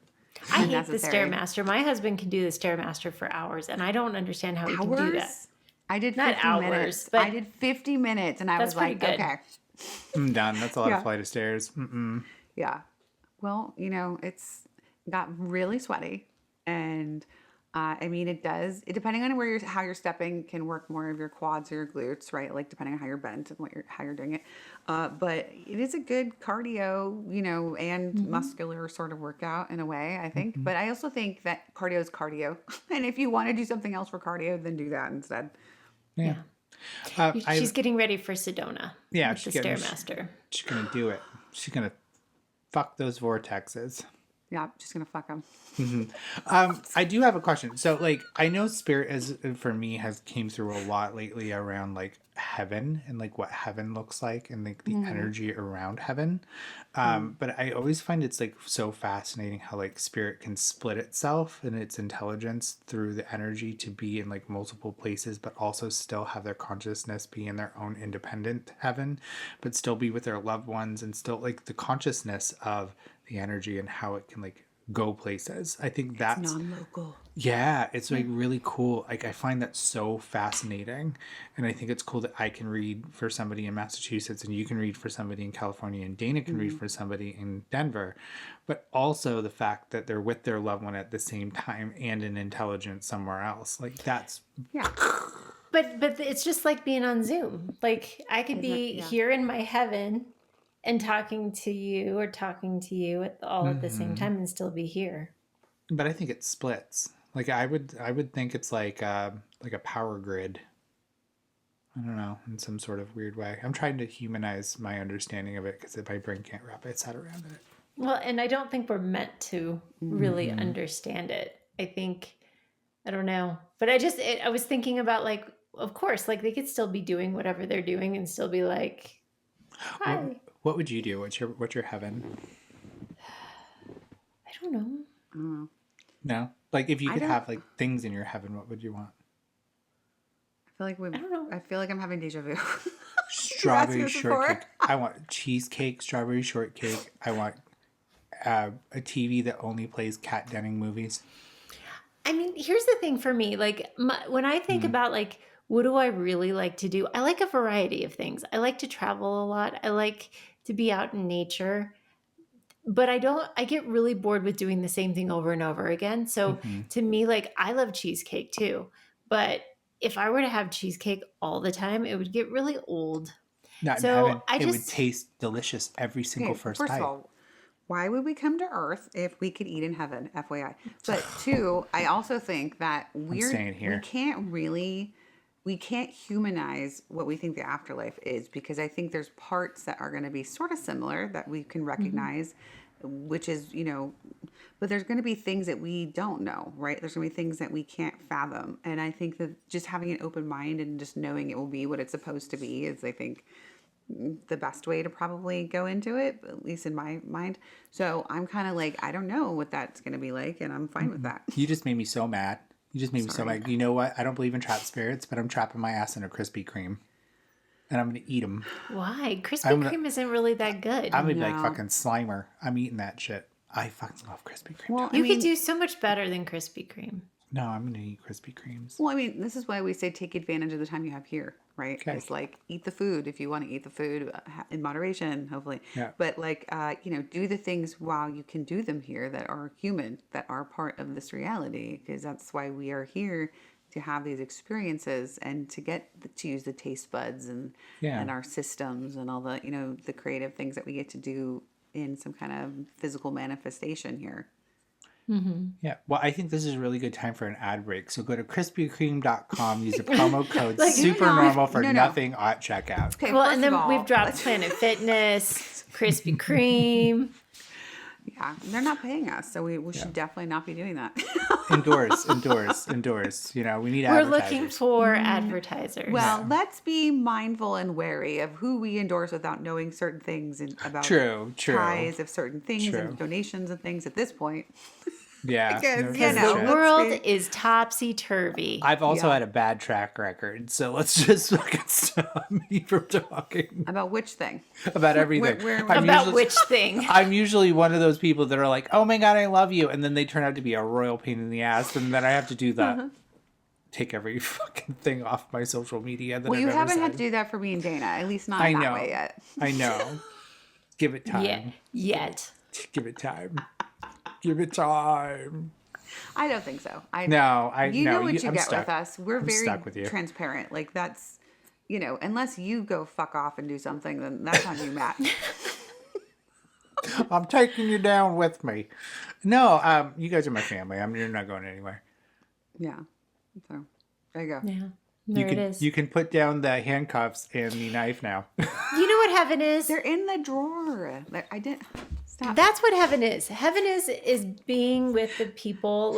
I hate the Unnecessary. Stairmaster. My husband can do the Stairmaster for hours, and I don't understand how he can do that. Hours? I did Not 50 hours, minutes. but I did 50 minutes and I that's was pretty like, good. okay. I'm done. That's a lot of Yeah. flight of stairs. Mm-mm. Yeah. Well, it's got really sweaty and it does. Depending on how you're stepping, can work more of your quads or your glutes, right? Like depending on how you're bent and how you're doing it. But it is a good cardio, and muscular sort of workout in a way, I think. But I also think that cardio is cardio, and if you want to do something else for cardio, then do that instead. Yeah. Yeah. I She's getting ready for Sedona with the Stairmaster. She's gonna do it. She's gonna fuck those vortexes. Yeah, just gonna fuck them. I do have a question. So, like, I know spirit for me has came through a lot lately around like heaven and like what heaven looks like and like the energy around heaven. But I always find it's like so fascinating how like spirit can split itself and its intelligence through the energy to be in like multiple places, but also still have their consciousness be in their own independent heaven, but still be with their loved ones and still like the consciousness of the energy and how it can like go places. I think that's Non-local. yeah, it's like really cool. Like I find that so fascinating. And I think it's cool that I can read for somebody in Massachusetts and you can read for somebody in California and Dana can read for somebody in Denver. But also the fact that they're with their loved one at the same time and in intelligence somewhere else. Like that's Yeah. But it's just like being on Zoom. Like I could be Yeah. here in my heaven and talking to you or talking to you all at the same time and still be here. but I think it splits. Like I would think it's like a power grid. I don't know, in some sort of weird way. I'm trying to humanize my understanding of it because my brain can't wrap its head around it. Well, and I don't think we're meant to really understand it. I think, I don't know. But I was thinking about like, of course, like they could still be doing whatever they're doing and still be like, hi. What would you do? What's your heaven? I don't know. No, like if you could don't- have like things in your heaven, what would you want? I don't know. I feel like I'm having deja vu. Strawberry us before. shortcake. I want cheesecake, strawberry shortcake. I want a TV that only plays Kat Denning movies. I mean, here's the thing for me. Like when I think about like, what do I really like to do? I like a variety of things. I like to travel a lot. I like to be out in nature. But I get really bored with doing the same thing over and over again. So to me, like I love cheesecake too. But if I were to have cheesecake all the time, it would get really old. Not in So heaven. I It would just, taste delicious every single Okay, first first bite. of all, why would we come to Earth if we could eat in heaven? FYI. But two, I also think that staying here. we can't humanize what we think the afterlife is because I think there's parts that are going to be sort of similar that we can recognize, which is, but there's going to be things that we don't know, right? There's going to be things that we can't fathom. And I think that just having an open mind and just knowing it will be what it's supposed to be is, I think, the best way to probably go into it, at least in my mind. So I'm kind of like, I don't know what that's going to be like, and I'm fine with that. You just made me so mad. You just made me so mad. You know what? I don't believe in trapped spirits, but I'm trapping my ass in a Krispy Kreme. And I'm going to eat them. why? Krispy Kreme isn't really that good. I'm going to be like No. fucking Slimer. I'm eating that shit. I fucking love Krispy Kreme. Well, You could do so much better than Krispy Kreme. No, I'm going to eat Krispy Kremes. Well, I mean, this is why we say take advantage of the time you have here, right? Okay. It's like eat the food if you want to eat the food in moderation, hopefully. Yeah. But like, do the things while you can do them here that are human, that are part of this reality, because that's why we are here to have these experiences and to get to use the taste buds and our systems and all the the creative things that we get to do in some kind of physical manifestation here. Yeah. Well, I think this is a really good time for an ad break. So go to krispykreme.com, use the promo code Like, SUPERnormal for no. nothing at checkout. Okay, Well, first and of then all, we've dropped Planet Fitness, Krispy Kreme. Yeah, they're not paying us, so we should definitely not be doing that. Endorse. You know, we need We're advertisers. looking for advertisers. Well, let's be mindful and wary of who we endorse without knowing certain things and about True. ties of certain things True. and donations and things at this point. Yeah. Because, no you shit. know, the let's world be- is topsy-turvy. I've also Yeah. had a bad track record, so let's just fucking stop me from talking About which thing? about everything. I'm About usually- which thing? I'm usually one of those people that are like, "Oh my god, I love you," and then they turn out to be a royal pain in the ass, and then I have to do that. Take every fucking thing off my social media. That Well, I've you ever haven't said. had to do that for me and Dana, at least not I that know. way yet. I know. Give it time. Yeah, yet. Give it time. Give it time. I don't think so. No, You know what you I'm get stuck. with us. We're I'm very stuck with you. transparent. Like that's, unless you go fuck off and do something, then that's on you, Matt. I'm taking you down with me. No, you guys are my family. You're not going anywhere. Yeah. So there you go. Yeah, there it is. You can put down the handcuffs and the knife now. You know what heaven is? They're in the drawer. I didn't stop. That's what heaven is. Heaven is being with the people.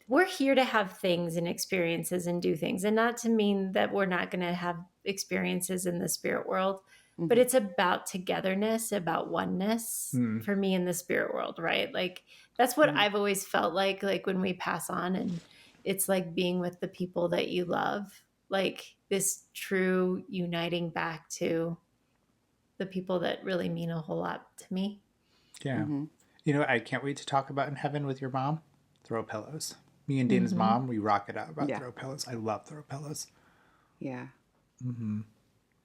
We're here to have things and experiences and do things, and not to mean that we're not going to have experiences in the spirit world, but it's about togetherness, about oneness for me in the spirit world, right? Like that's what I've always felt like when we pass on, and it's like being with the people that you love, like this true uniting back to the people that really mean a whole lot to me. Yeah. You know what I can't wait to talk about in heaven with your mom? Throw pillows. Me and Dana's mom, we rock it out about throw pillows. I love throw pillows. Yeah.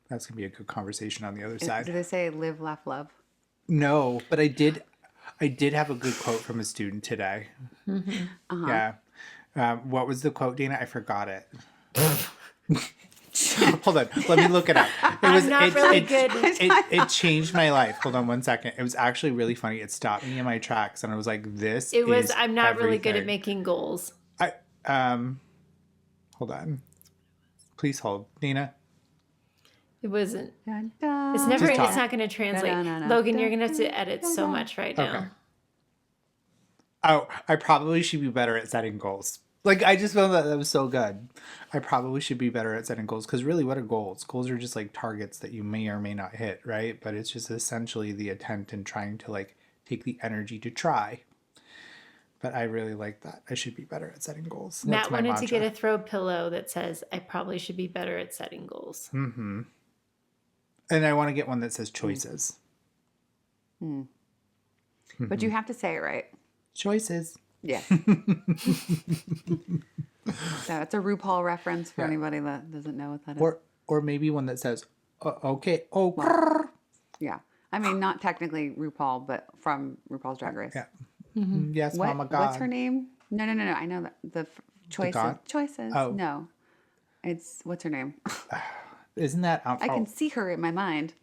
That's going to be a good conversation on the other Do side. they say live, laugh, love? No, but I did have a good quote from a student today. Yeah. What was the quote, Dana? I forgot it. Hold on. Let me look it up. I'm not really good. It changed my life. Hold on one second. It was actually really funny. It stopped me in my tracks and I was like, I'm not really good at everything. making goals. Hold on. Please hold. Dana. It wasn't. Dun, dun. It's never. Just talk. It's not going to translate. Da-da-da-da. Logan, you're going to have to edit so much right now. Okay. Oh, I probably should be better at setting goals. Like, I just found that was so good. I probably should be better at setting goals. Because really, what are goals? Goals are just like targets that you may or may not hit, right? But it's just essentially the attempt in trying to like take the energy to try. But I really like that. I should be better at setting goals. That's Matt my wanted to mantra. get a throw pillow that says, "I probably should be better at setting goals." And I want to get one that says choices. But you have to say it right. Choices. Yeah. So it's a RuPaul reference for anybody that doesn't know what that is. Or maybe one that says, okay, oh, Yeah. I mean, not technically RuPaul, but from RuPaul's Drag Race. yeah. Yes, Mama God. What's her name? No. I know that. Choices. God? Choices. Oh. No. What's her name? Isn't that I can see her in my mind.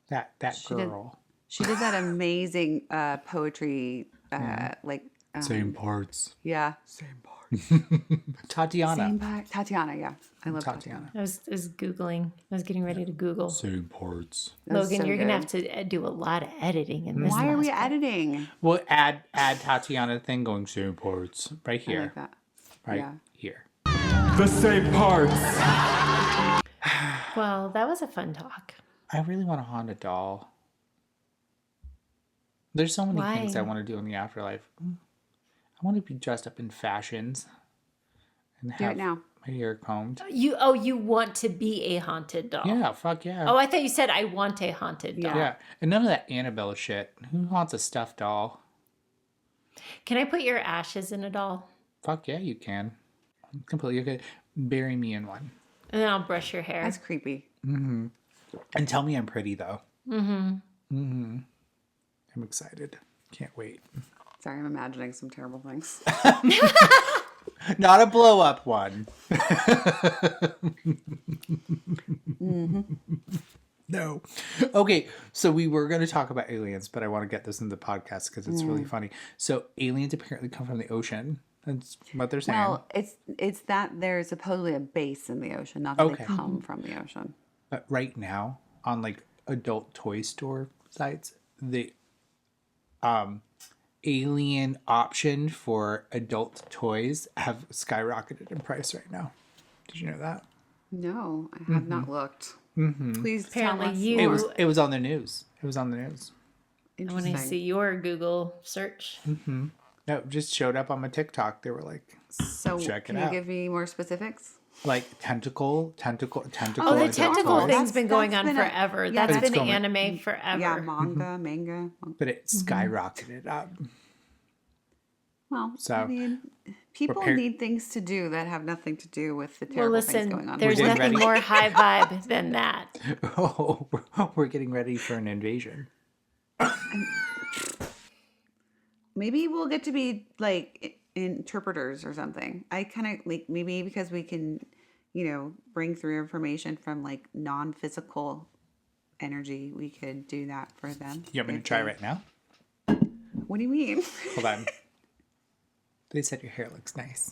that did. girl? She did that amazing poetry, Same parts. yeah. Same parts. Tatiana. Same part. Tatiana, yeah. I love Tatiana. I was Googling. I was getting ready to Google. Same parts. That's Logan, so you're going to good. have to do a lot of editing in this. Why are we last part. editing? We'll add Tatiana thing going same parts right I here. like that. Right Yeah. here. The same parts. Well, that was a fun talk. I really want a Honda doll. There's so many things Why? I want to do in the afterlife. I want to be dressed up in fashions and Do have it now. my hair combed. You want to be a haunted doll. Yeah, fuck yeah. Oh, I thought you said I want a haunted doll. Yeah, and none of that Annabelle shit. Who wants a stuffed doll? Can I put your ashes in a doll? Fuck yeah, you can. Completely okay. Bury me in one. And then I'll brush your hair. That's creepy. And tell me I'm pretty though. I'm excited. Can't wait. Sorry, I'm imagining some terrible things. Not a blow up one. No. Okay, so we were going to talk about aliens, but I want to get this in the podcast because it's really funny. So aliens apparently come from the ocean. That's what they're saying. Well, it's that there's supposedly a base in the ocean, not that Okay. they come from the ocean. But right now, on like adult toy store sites, the alien option for adult toys have skyrocketed in price right now. Did you know that? No, I have not looked. Please Apparently tell us you- more. It was on the news. It was on the news. I want Interesting. to see your Google search. No, it just showed up on my TikTok. They were like, So Check it can you out. give me more specifics? tentacle. Oh, the adult tentacle toys. thing's been going That's on been a- forever. yeah, That's that's been going- anime forever. Yeah, manga. But it skyrocketed up. Well, So, I mean, people prepare- need things to do that have nothing to do with the Well, terrible things going listen, on. there's We're getting nothing ready. more high vibe than that. Oh, we're getting ready for an invasion. Maybe we'll get to be like interpreters or something. I kind of like maybe because we can, bring through information from like non-physical energy, we could do that for them. You want me to If try they- right now? What do you mean? Hold on. They said your hair looks nice.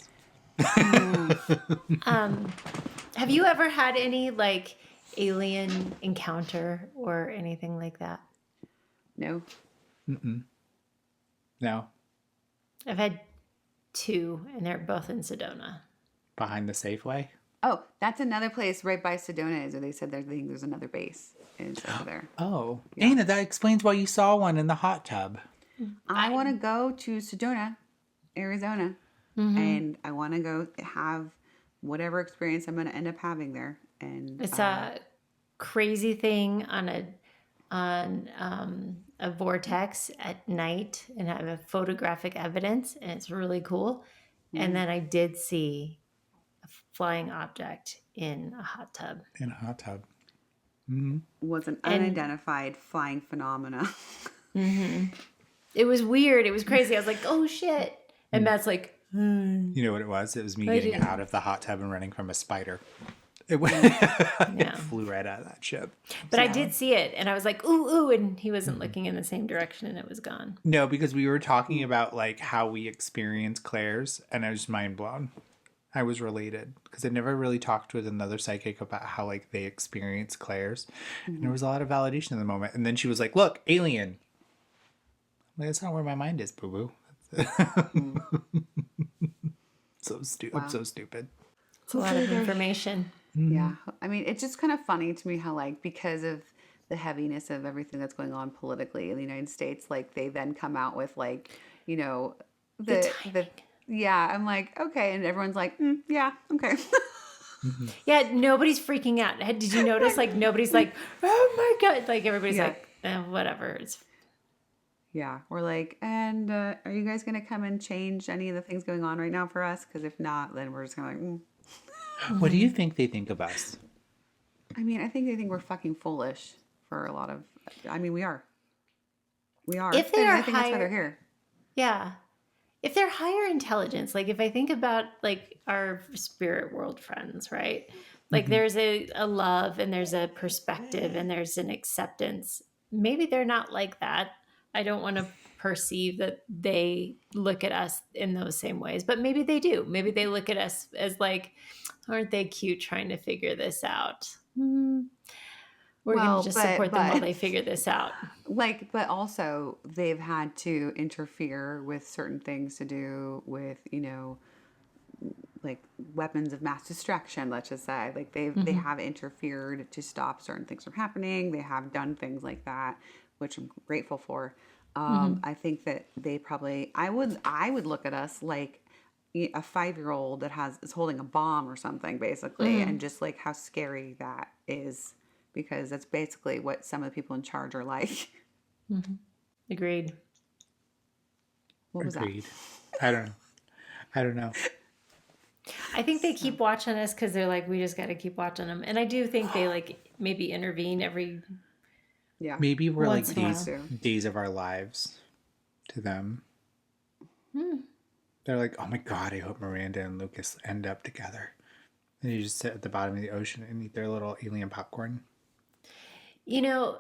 Have you ever had any like alien encounter or anything like that? No. No, I've had two, and they're both in Sedona. behind the Safeway. Oh, that's another place right by Sedona. Is where they said there's another base is over there. Oh, Anna, that explains why you saw one in the hot tub. I want to go to Sedona, Arizona, and I want to go have whatever experience I'm going to end up having there. And It's a crazy thing on a vortex at night, and I have photographic evidence, and it's really cool. And then I did see a flying object in a hot tub. In a hot tub. was an unidentified flying phenomena. It was weird. It was crazy. I was like, "Oh shit!" And Matt's like, You know what it was? It was me getting didn't. out of the hot tub and running from a spider. It went, Yeah. it flew right out of that ship. But I did see it, and I was like, "Ooh, ooh!" And he wasn't looking in the same direction, and it was gone. No, because we were talking about like how we experience clairs, and I was mind blown. I was related because I never really talked with another psychic about how like they experience clairs, and there was a lot of validation in the moment. And then she was like, "Look, alien." I'm like, that's not where my mind is, boo boo. So stupid. I'm so stupid. It's a lot of information. Yeah. I mean, it's just kind of funny to me how, like, because of the heaviness of everything that's going on politically in the United States, like, they then come out with, like, the timing. yeah, I'm like, okay. And everyone's like, yeah, okay. Yeah, nobody's freaking out. Did you notice? Like nobody's like, "Oh my god!" Like everybody's Yeah. like, whatever. It's Yeah. We're like, and are you guys going to come and change any of the things going on right now for us? Because if not, then we're just going to like, What do you think they think of us? I mean, I think they think we're fucking foolish for a lot of, I mean, we are. We are. If they And are I think that's why higher- they're here. yeah. If they're higher intelligence, like if I think about like our spirit world friends, right? Like there's a love and there's a perspective and there's an acceptance. Maybe they're not like that. I don't want to perceive that they look at us in those same ways, but maybe they do. Maybe they look at us as like, aren't they cute trying to figure this out? We're going Well, to just but- support them while but- they figure this out. Like, but also they've had to interfere with certain things to do with, like weapons of mass destruction, let's just say. Like they have interfered to stop certain things from happening. They have done things like that, which I'm grateful for. I think that they probably I would look at us like a 5-year-old that is holding a bomb or something, basically, and just like how scary that is, because that's basically what some of the people in charge are like. Agreed. What was Agreed. I don't know. I think they keep watching us because they're like, we just got to keep watching them. And I do think they like maybe intervene every. that? Yeah. Maybe we're like Once in a days, while. days of our lives to them. They're like, oh my God, I hope Miranda and Lucas end up together. And you just sit at the bottom of the ocean and eat their little alien popcorn. You know,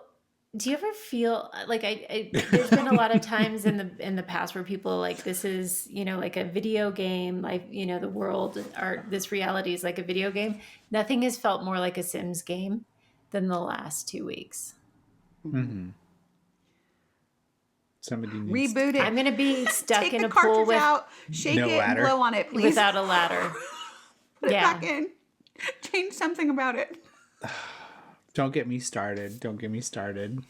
do you ever feel like there's been a lot of times in the past where people are like, this is, like a video game, like, the world or this reality is like a video game. Nothing has felt more like a Sims game than the last 2 weeks. Mm-hmm. Somebody needs Reboot it. I'm going to be stuck Take in the a pool cartridge out, shake No it, ladder. and blow on it, please. without a ladder. Put it Yeah. back in. Change something about it. Don't get me started. Don't get me started.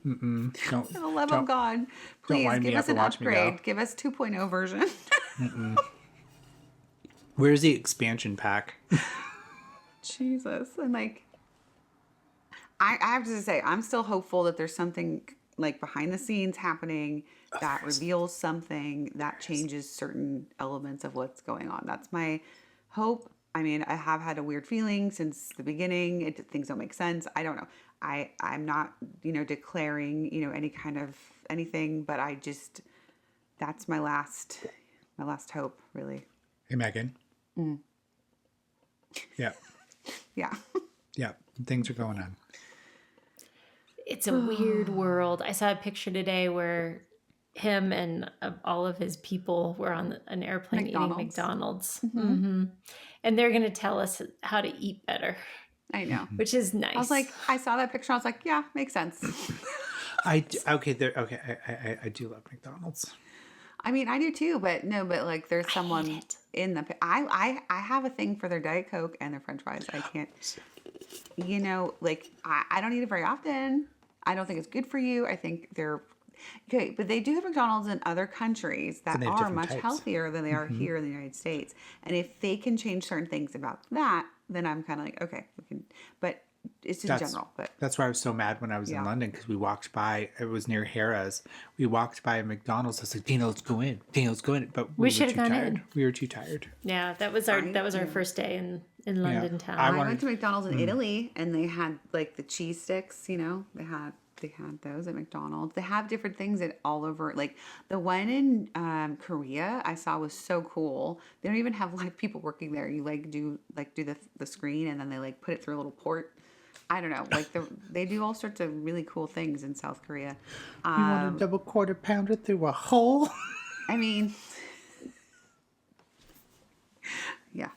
Don't. For the love don't- of God, please wind me give up us and an watch me go. upgrade. Give us 2.0 version. Where's the expansion pack? Jesus. And like, I have to say, I'm still hopeful that there's something like behind the scenes happening that reveals something that changes certain elements of what's going on. That's my hope. I mean, I have had a weird feeling since the beginning. Things don't make sense. I don't know. I'm not, declaring, any kind of anything, but that's my last hope, really. Hey, Megan. Yeah. Yeah. Yeah. Things are going on. It's a weird world. I saw a picture today where him and all of his people were on an airplane eating McDonald's. Mm-hmm. And they're going to tell us how to eat better, I know. which is nice. I was like, I saw that picture. I was like, yeah, makes sense. I do love McDonald's. I mean, I do too, but like there's someone it. in the, I have a thing for their Diet Coke and their French fries. I can't, like I don't eat it very often. I don't think it's good for you. I think they're okay, but they do have McDonald's in other countries that And they have are different much types. healthier than they are here in the United States. And if they can change certain things about that, then I'm kind of like, okay, we can, but it's in general. But That's why I was so mad when I was in London, because we walked by, it was near Harrah's. We walked by a McDonald's. I was like, Dana, let's go in. Dana, let's go in. But we were should too have gone tired. in. We were too tired. Yeah, that was our first day in London town. I went to McDonald's in Italy, and they had like the cheese sticks. They had those at McDonald's. They have different things all over. Like the one in Korea I saw was so cool. They don't even have like people working there. You do the screen, and then they like put it through a little port. I don't know. Like they do all sorts of really cool things in South Korea. You want a double quarter pounder through a hole? I mean, yeah.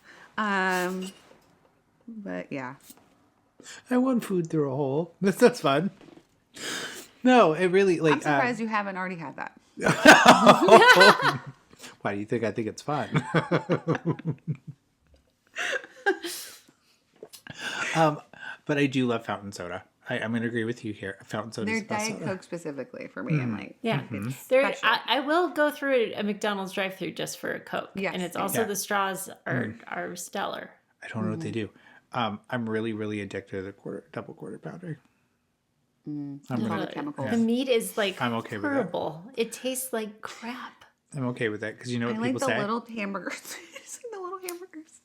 But yeah. I want food through a hole. That's fun. No, it really like. I'm surprised you haven't already had that. Why do you think I think it's fun? But I do love fountain soda. I'm going to agree with you here. Fountain soda Their is the best Diet soda. Coke specifically for me. I'm like, Yeah, it's there. special. I will go through a McDonald's drive-through just for a Coke. Yes, and it's also yeah. the straws are stellar. I don't know what they do. I'm really, really addicted to the double quarter pounder. I'm all really, the chemicals. The meat is like I'm okay with that. horrible. It tastes like crap. I'm okay with that because you know I what like people the say. little hamburgers. Just like the little hamburgers.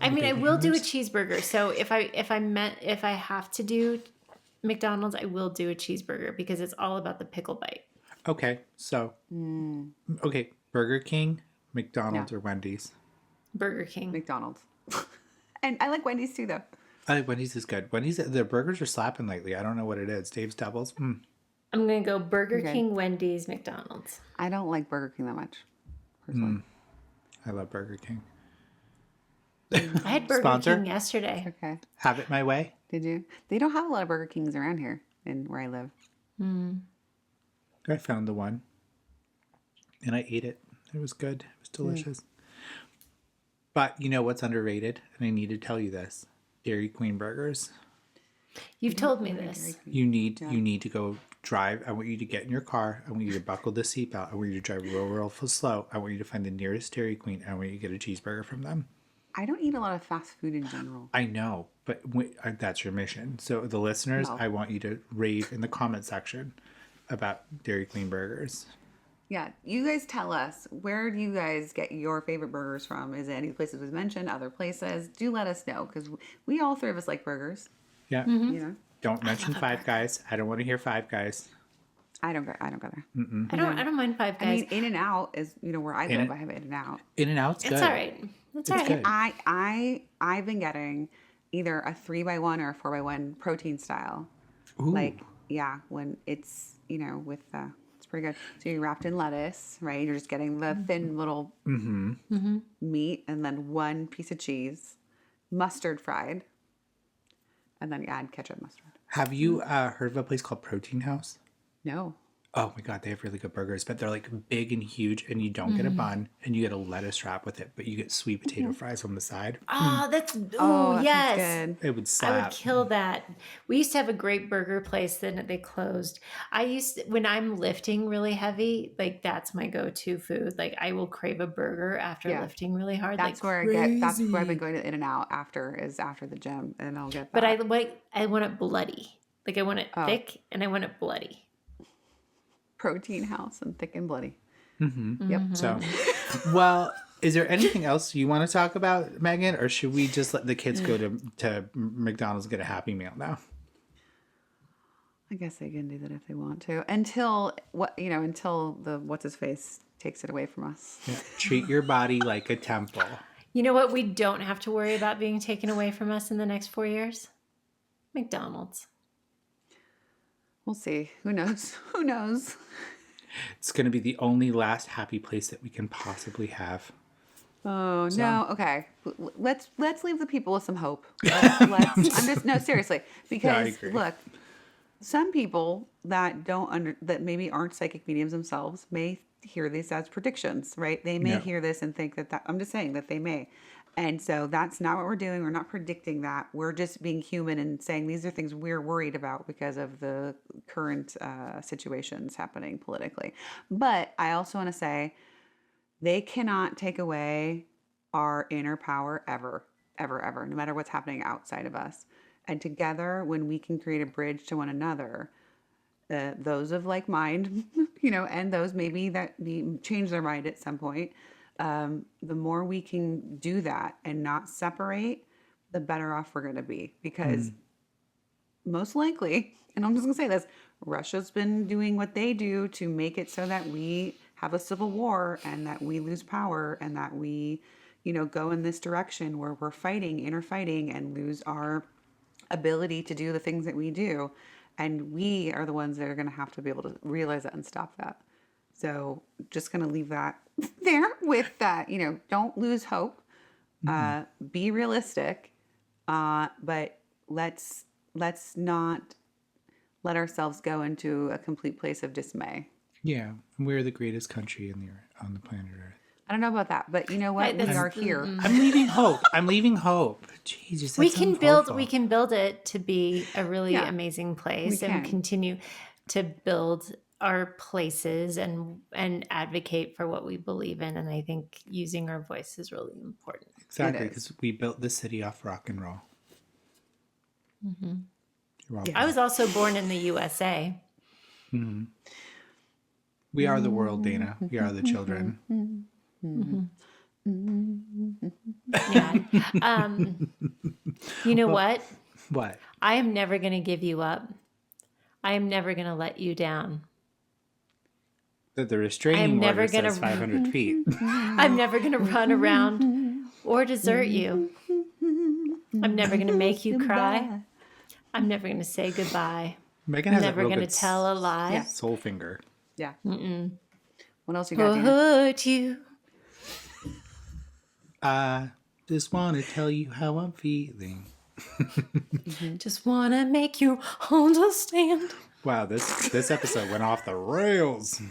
I mean, I will do a cheeseburger. So if I have to do McDonald's, I will do a cheeseburger because it's all about the pickle bite. Okay, so okay, Burger King, McDonald's, Yeah. or Wendy's. Burger King. McDonald's. And I like Wendy's too, though. I think Wendy's is good. Wendy's, their burgers are slapping lately. I don't know what it is. Dave's Doubles. I'm gonna go Burger Okay. King, Wendy's, McDonald's. I don't like Burger King that much. Personally. I love Burger King. I had Burger Sponsor? King yesterday. Okay. Have it my way. Did you? They don't have a lot of Burger Kings around here in where I live. I found the one, and I ate it. It was good. It was delicious. But you know what's underrated? And I need to tell you this: Dairy Queen burgers. You've told me this. You need to go drive. I want you to get in your car. I want you to buckle the seatbelt. I want you to drive real slow. I want you to find the nearest Dairy Queen. I want you to get a cheeseburger from them. I don't eat a lot of fast food in general. I know, but that's your mission. So the listeners, No. I want you to rave in the comment section about Dairy Queen burgers. Yeah, you guys tell us, where do you guys get your favorite burgers from? Is it any places we've mentioned, other places? Do let us know, because we all three of us like burgers. Yeah. You know, Don't mention Five Guys. I don't want to hear Five Guys. I don't go there. I don't mind Five I Guys. mean, In-N-Out is, where I live. I have In-N-Out. In-N-Out's good. It's all right. It's all right. good. I've been getting either a 3x1 or a 4x1 protein style. Ooh. Like, yeah, when it's, with it's pretty good. So you're wrapped in lettuce, right? You're just getting the thin little meat and then one piece of cheese, mustard fried, and then you add ketchup mustard. Have you heard of a place called Protein House? No. Oh my God, they have really good burgers, but they're like big and huge, and you don't get a bun, and you get a lettuce wrap with it, but you get sweet potato fries on the side. Oh, that That yes. sounds good. It would I slap. would kill that. We used to have a great burger place, then they closed. When I'm lifting really heavy, like that's my go-to food. Like I will crave a burger after lifting really hard. That's like where that's where I've crazy. been going to In-N-Out after the gym, and I'll get that. But I want it bloody. Like I want it thick and I want it bloody. Protein House and thick and bloody. Yep. So, well, is there anything else you want to talk about, Megan, or should we just let the kids go to McDonald's and get a Happy Meal now? I guess they can do that if they want to, until the what's his face takes it away from us. Yeah. Treat your body like a temple. You know what? We don't have to worry about being taken away from us in the next 4 years. McDonald's. We'll see. Who knows? Who knows? It's going to be the only last happy place that we can possibly have. Oh So- no. Okay. Let's leave the people with some hope. Seriously, because agree. look, some people that that maybe aren't psychic mediums themselves may hear these as predictions, right? They may Yeah. hear this and think that I'm just saying that they may. And so that's not what we're doing. We're not predicting that. We're just being human and saying these are things we're worried about because of the current situations happening politically. But I also want to say they cannot take away our inner power ever, ever, ever, no matter what's happening outside of us. And together, when we can create a bridge to one another, those of like mind, and those maybe that change their mind at some point, the more we can do that and not separate, the better off we're going to be. Because most likely, and I'm just going to say this, Russia's been doing what they do to make it so that we have a civil war and that we lose power and that we, go in this direction where we're inner fighting and lose our ability to do the things that we do. And we are the ones that are going to have to be able to realize that and stop that. So just going to leave that there with that, don't lose hope, be realistic, but let's not let ourselves go into a complete place of dismay. Yeah. We're the greatest country on the planet Earth. I don't know about that, but you know what? Right, We are here. I'm leaving hope. Jeez, you said We something can build it to be a really Yeah, amazing place we and can. continue to build our places and advocate for what we believe in. And I think using our voice is really important. Exactly, It is. because we built the city off rock and roll. You're welcome. I was also born in the USA. We are the world, Dana. We are the children. Yeah. You know what? What? I am never going to give you up. I am never going to let you down. The restraining never order says gonna- 500 feet. I'm never going to run around or desert you. I'm never going to make you cry. I'm never going to say goodbye. Megan I'm has never a real going to good tell a lie. soul finger. Yeah. What else you got, Or Dana? hurt you. I just want to tell you how I'm feeling. Just want to make you understand. Wow, this episode went off the rails.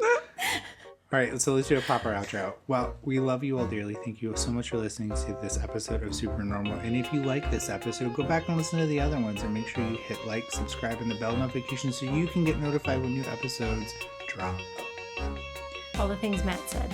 All right, so let's do a proper outro. Well, we love you all dearly. Thank you so much for listening to this episode of Supernormal. And if you like this episode, go back and listen to the other ones and make sure you hit like, subscribe, and the bell notification so you can get notified when new episodes drop. All the things Matt said.